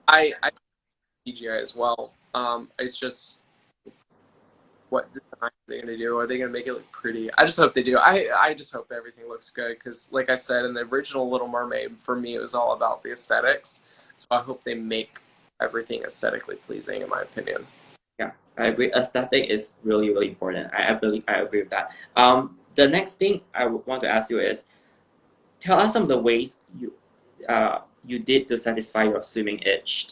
I CGI as well. It's just what design are they going to do? Are they going to make it look pretty? I just hope they do. I just hope everything looks good because, like I said, in the original Little Mermaid, for me, it was all about the aesthetics. So I hope they make everything aesthetically pleasing, in my opinion. Yeah, I agree. Aesthetic is really, really important. I agree with that. The next thing I would want to ask you is, tell us some of the ways you did to satisfy your swimming itch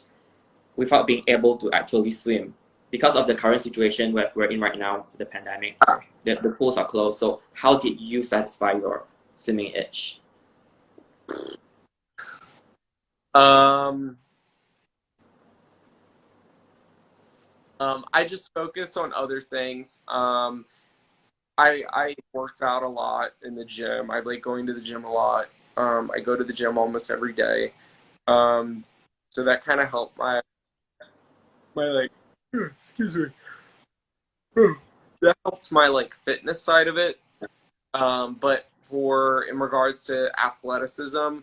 without being able to actually swim because of the current situation we're in right now, the pandemic. The pools are closed. So how did you satisfy your swimming itch? Um, I just focused on other things. I worked out a lot in the gym. I like going to the gym a lot. I go to the gym almost every day. Um, so that kind of helped my like excuse me. That helps my like fitness side of it. But for in regards to athleticism,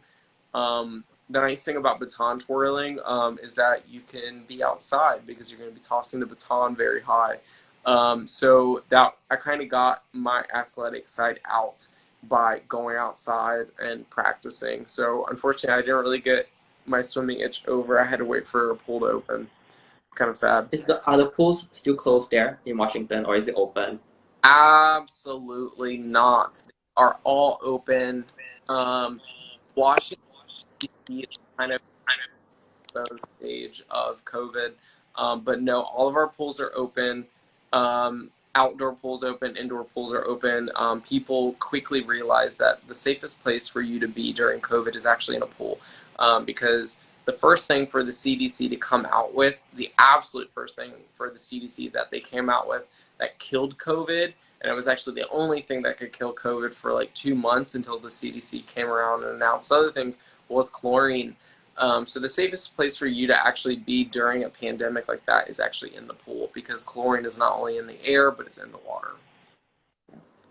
the nice thing about baton twirling is that you can be outside because you're going to be tossing the baton very high. So that I kind of got my athletic side out by going outside and practicing. So unfortunately, I didn't really get my swimming itch over. I had to wait for a pool to open. It's kind of sad. Are the pools still closed there in Washington, or is it open? Absolutely not. They are all open. Washington D.C. is kind of the stage of COVID, but no, all of our pools are open. Outdoor pools open, indoor pools are open. People quickly realize that the safest place for you to be during COVID is actually in a pool, because the first thing for the CDC to come out with, the absolute first thing for the CDC that they came out with that killed COVID, and it was actually the only thing that could kill COVID for like 2 months until the CDC came around and announced other things, was chlorine. So the safest place for you to actually be during a pandemic like that is actually in the pool because chlorine is not only in the air, but it's in the water.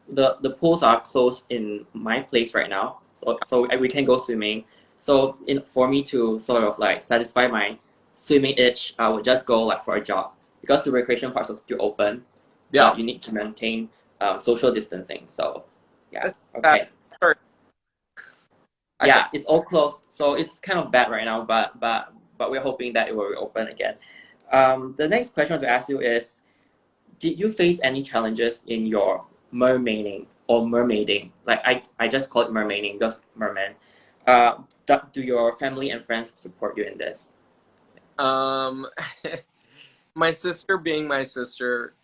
The pools are closed in my place right now, so we can go swimming. So for me to sort of like satisfy my swimming itch, I would just go like for a jog because the recreation parks are still open, Yeah. but you need to maintain social distancing. So yeah, That, okay. sorry. Yeah, it's all closed, so it's kind of bad right now, but we're hoping that it will reopen again. The next question I want to ask you is, did you face any challenges in your mermaiding or mermaiding? Like I just call it mermaiding, just merman. Do your family and friends support you in this? Um, my sister being my sister,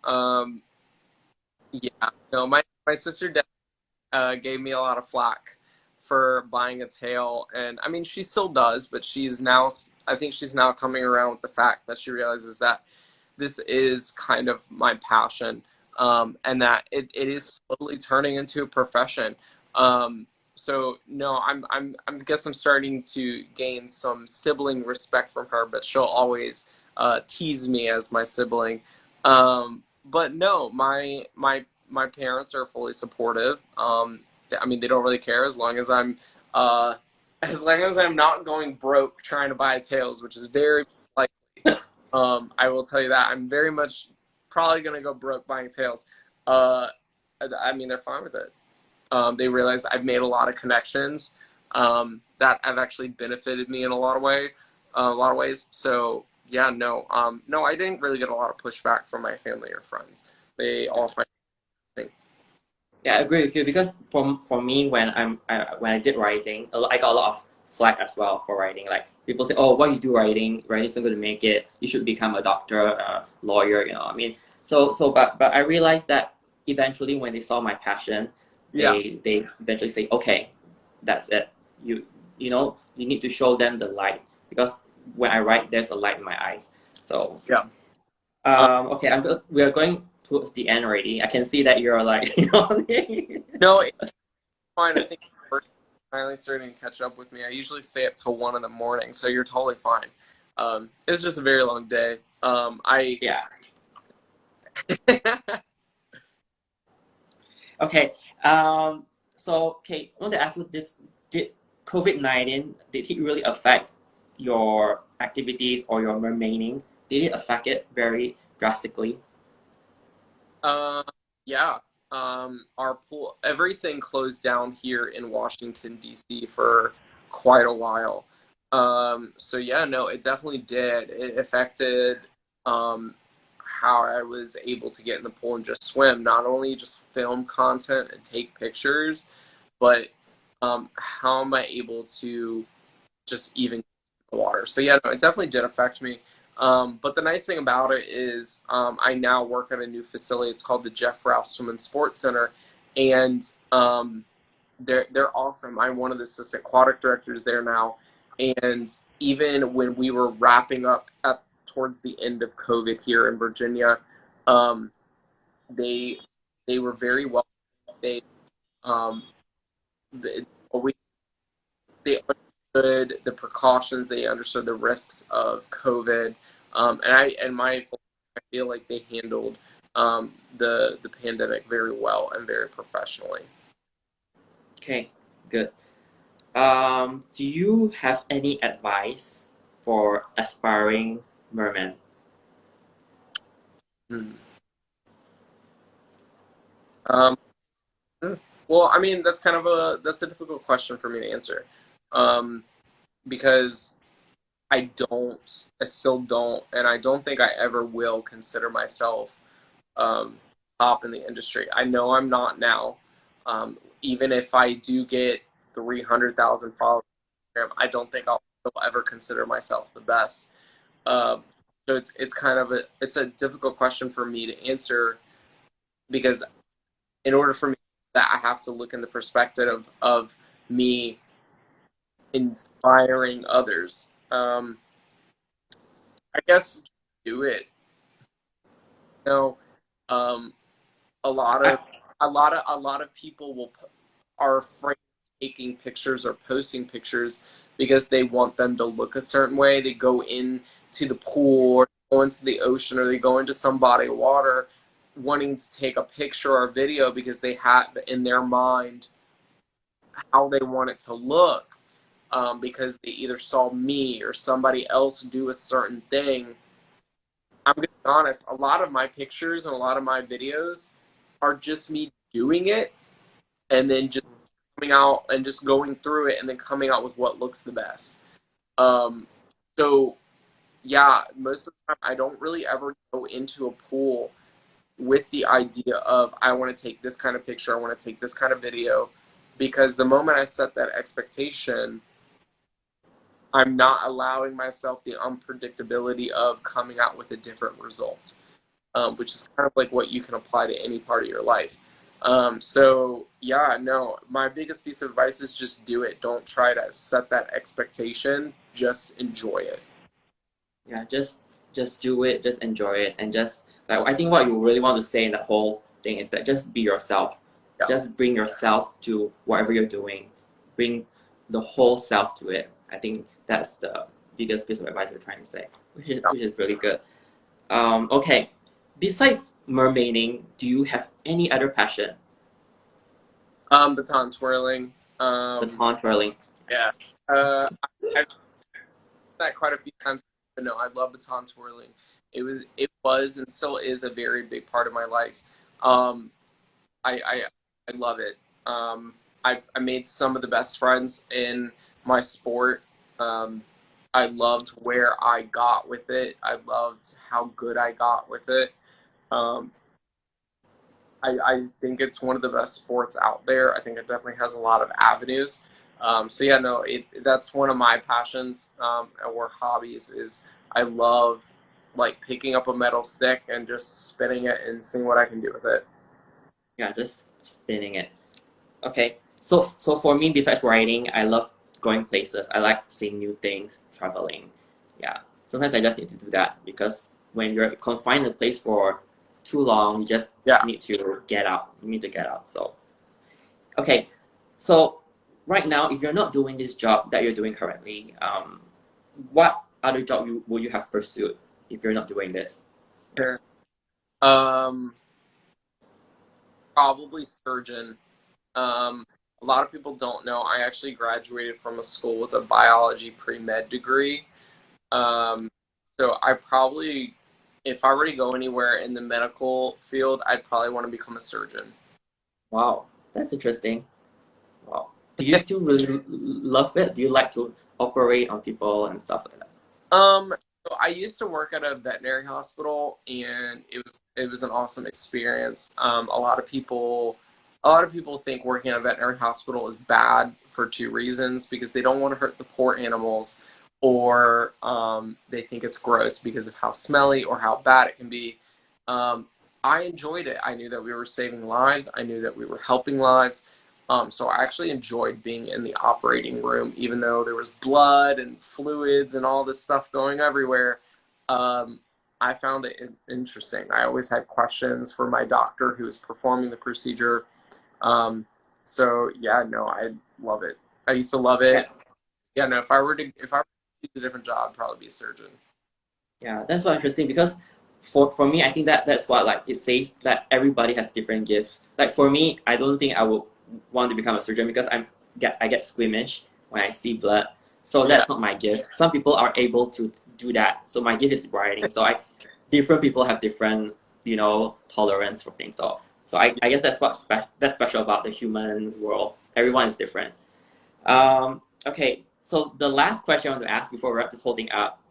yeah, no, my sister gave me a lot of flack for buying a tail, and I mean she still does, but she's now, I think she's now coming around with the fact that she realizes that this is kind of my passion, and that it is slowly turning into a profession. So no, I guess I'm starting to gain some sibling respect from her, but she'll always tease me as my sibling. But no, my parents are fully supportive. I mean, they don't really care as long as uh, as long as I'm not going broke trying to buy tails, which is very likely. I will tell you that I'm very much probably gonna go broke buying tails. Uh, I mean, they're fine with it. They realize I've made a lot of connections that have actually benefited me in a lot of ways. So yeah, no, no, I didn't really get a lot of pushback from my family or friends. They all find it. Yeah, I agree with you because for me when I did writing, I got a lot of flack as well for writing. Like people say, "Oh, why you do writing? Writing's not going to make it. You should become a doctor, a lawyer." You know, I mean, but I realized that eventually when they saw my passion, Yeah, they eventually say, "Okay, that's it. You you know you need to show them the light because when I write, there's a light in my eyes." So yeah. okay, we are going towards the end already. I can see that you're like, you know. No, it's fine. I think work is finally starting to catch up with me. I usually stay up till 1 in the morning, so you're totally fine. It's just a very long day. I Yeah. Okay. Okay, I want to ask you this: did COVID-19 did it really affect your activities or your mermaiding? Did it affect it very drastically? Uh, yeah. Our pool, everything closed down here in Washington, D.C. for quite a while. So yeah, no, it definitely did. It affected how I was able to get in the pool and just swim. Not only just film content and take pictures, but how am I able to just even the water. So yeah, no, it definitely did affect me. But the nice thing about it is I now work at a new facility. It's called the Jeff Rouse Swim and Sports Center, and they're awesome. I'm one of the assistant aquatic directors there now, and even when we were wrapping up at towards the end of COVID here in Virginia, um, they they were very well. They um, they, we they understood the precautions, they understood the risks of COVID, I feel like they handled the pandemic very well and very professionally. Okay, good. Do you have any advice for aspiring mermen? Hmm. Um, well, I mean that's a difficult question for me to answer, um, because I still don't, and I don't think I ever will consider myself um, top in the industry. I know I'm not now. Even if I do get 300,000 followers on Instagram, I don't think I'll ever consider myself the best. Um, so it's kind of it's a difficult question for me to answer because in order for me that I have to look in the perspective of me inspiring others. I guess do it. You know, um, a lot I, of a lot of people are afraid of taking pictures or posting pictures because they want them to look a certain way. They go into the pool or go into the ocean or they go into some body of water wanting to take a picture or video because they have in their mind how they want it to look, because they either saw me or somebody else do a certain thing. I'm gonna be honest, a lot of my pictures and a lot of my videos are just me doing it and then just coming out and just going through it and then coming out with what looks the best. Um, so yeah, most of the time I don't really ever go into a pool with the idea of I want to take this kind of picture, I want to take this kind of video, because the moment I set that expectation, I'm not allowing myself the unpredictability of coming out with a different result, which is kind of like what you can apply to any part of your life. So yeah, no, my biggest piece of advice is just do it. Don't try to set that expectation. Just enjoy it. Yeah, just do it, just enjoy it, and just like I think what you really want to say in the whole thing is that just be yourself. Yeah. Just bring yourself to whatever you're doing. Bring the whole self to it. I think that's the biggest piece of advice you're trying to say, Yeah. which is really good. Okay. Besides mermaiding, do you have any other passion? Baton twirling. Baton twirling. Yeah. I've done that quite a few times. But no, I love baton twirling. It was, and still is a very big part of my life. Um, I love it. I made some of the best friends in my sport. Um, I loved where I got with it. I loved how good I got with it. Um, I think it's one of the best sports out there. I think it definitely has a lot of avenues. So yeah, no, that's one of my passions or hobbies. Is I love like picking up a metal stick and just spinning it and seeing what I can do with it. Yeah, just spinning it. Okay. So for me, besides writing, I love going places. I like seeing new things, traveling. Yeah. Sometimes I just need to do that because when you're confined in a place for too long, you just Yeah. need to get out. You need to get out. So okay. So right now, if you're not doing this job that you're doing currently, what other job would you have pursued if you're not doing this? Sure. Um, Probably surgeon. A lot of people don't know. I actually graduated from a school with a biology pre-med degree. Um, so I probably, if I were to go anywhere in the medical field, I'd probably want to become a surgeon. Wow, that's interesting. Wow. Do you still really love it? Do you like to operate on people and stuff like that? Um, so I used to work at a veterinary hospital, and it was an awesome experience. A lot of people think working at a veterinary hospital is bad for two reasons: because they don't want to hurt the poor animals, or they think it's gross because of how smelly or how bad it can be. Um, I enjoyed it. I knew that we were saving lives. I knew that we were helping lives. So I actually enjoyed being in the operating room, even though there was blood and fluids and all this stuff going everywhere. Um, I found it interesting. I always had questions for my doctor who was performing the procedure. Um, so yeah, no, I love it. I used to love Yeah, it. Yeah, no, if I were to choose a different job, I'd probably be a surgeon. yeah, that's so interesting because for me, I think that that's what like it says that everybody has different gifts. Like for me, I don't think I would want to become a surgeon because I get squeamish when I see blood. So Yeah, that's not my gift. Some people are able to do that. So my gift is writing. So I different people have different tolerance for things. So I guess that's that's special about the human world. Everyone is different. Okay, so the last question I want to ask before we wrap this whole thing up,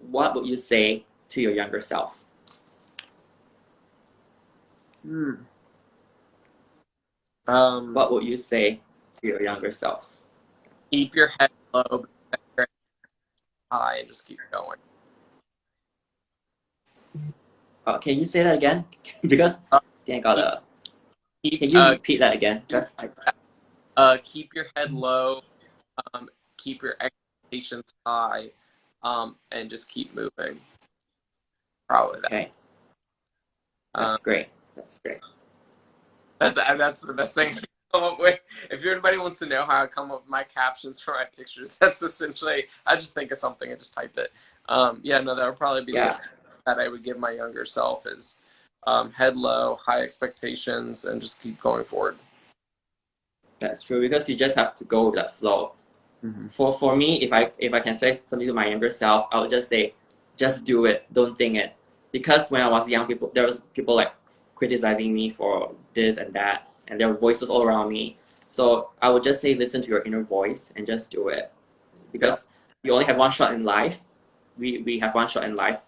what would you say to your younger self? Hmm. What would you say to your younger self? Keep your head low, but set your head high, and just keep going. Can you say that again? Because Uh, I think I got keep a. keep Can you repeat that again? Just keep your head low, keep your expectations high, and just keep moving. Probably that. okay. Um, That's great. That's great. that's the best thing I come up with. If anybody wants to know how I come up with my captions for my pictures, that's essentially I just think of something and just type it. Yeah, no, that would probably be the Yeah, advice that I would give my younger self is head low, high expectations, and just keep going forward. that's true because you just have to go with that flow. Mm-hmm. For me, if I can say something to my younger self, I would just say, just do it. Don't think it. Because when I was young, there was people like criticizing me for this and that, and there were voices all around me. So I would just say, listen to your inner voice and just do it. Yeah, Because you only have one shot in life. We have one shot in life,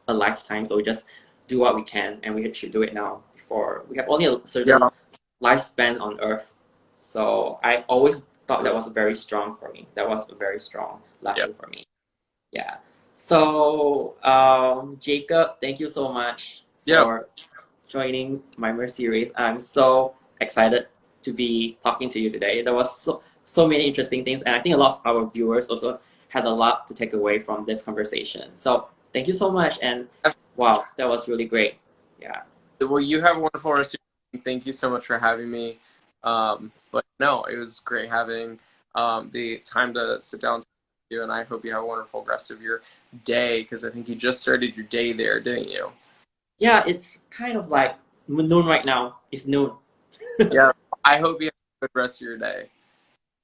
a lifetime. So we just do what we can, and we should do it now before we have only a certain yeah, lifespan on Earth. So I always thought that was very strong for me. That was a very strong Yeah. lesson for me. Yeah. So, Jacob, thank you so much Yeah. for joining my Mer-Series. I'm so excited to be talking to you today. There was so many interesting things, and I think a lot of our viewers also had a lot to take away from this conversation. So, thank you so much, and wow, that was really great. Yeah. Well, you have a wonderful rest of your evening. Thank you so much for having me. But no, it was great having the time to sit down with you, and I hope you have a wonderful rest of your day because I think you just started your day there, didn't you? Yeah, it's kind of like noon right now. It's noon. Yeah. I hope you have a good rest of your day.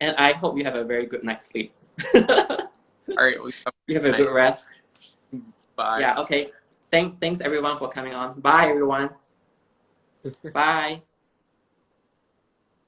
And I hope you have a very good night's sleep. You All right. Well, you have have a a good night. good rest. Bye. Yeah, okay. Thanks everyone for coming on. Bye everyone. Bye.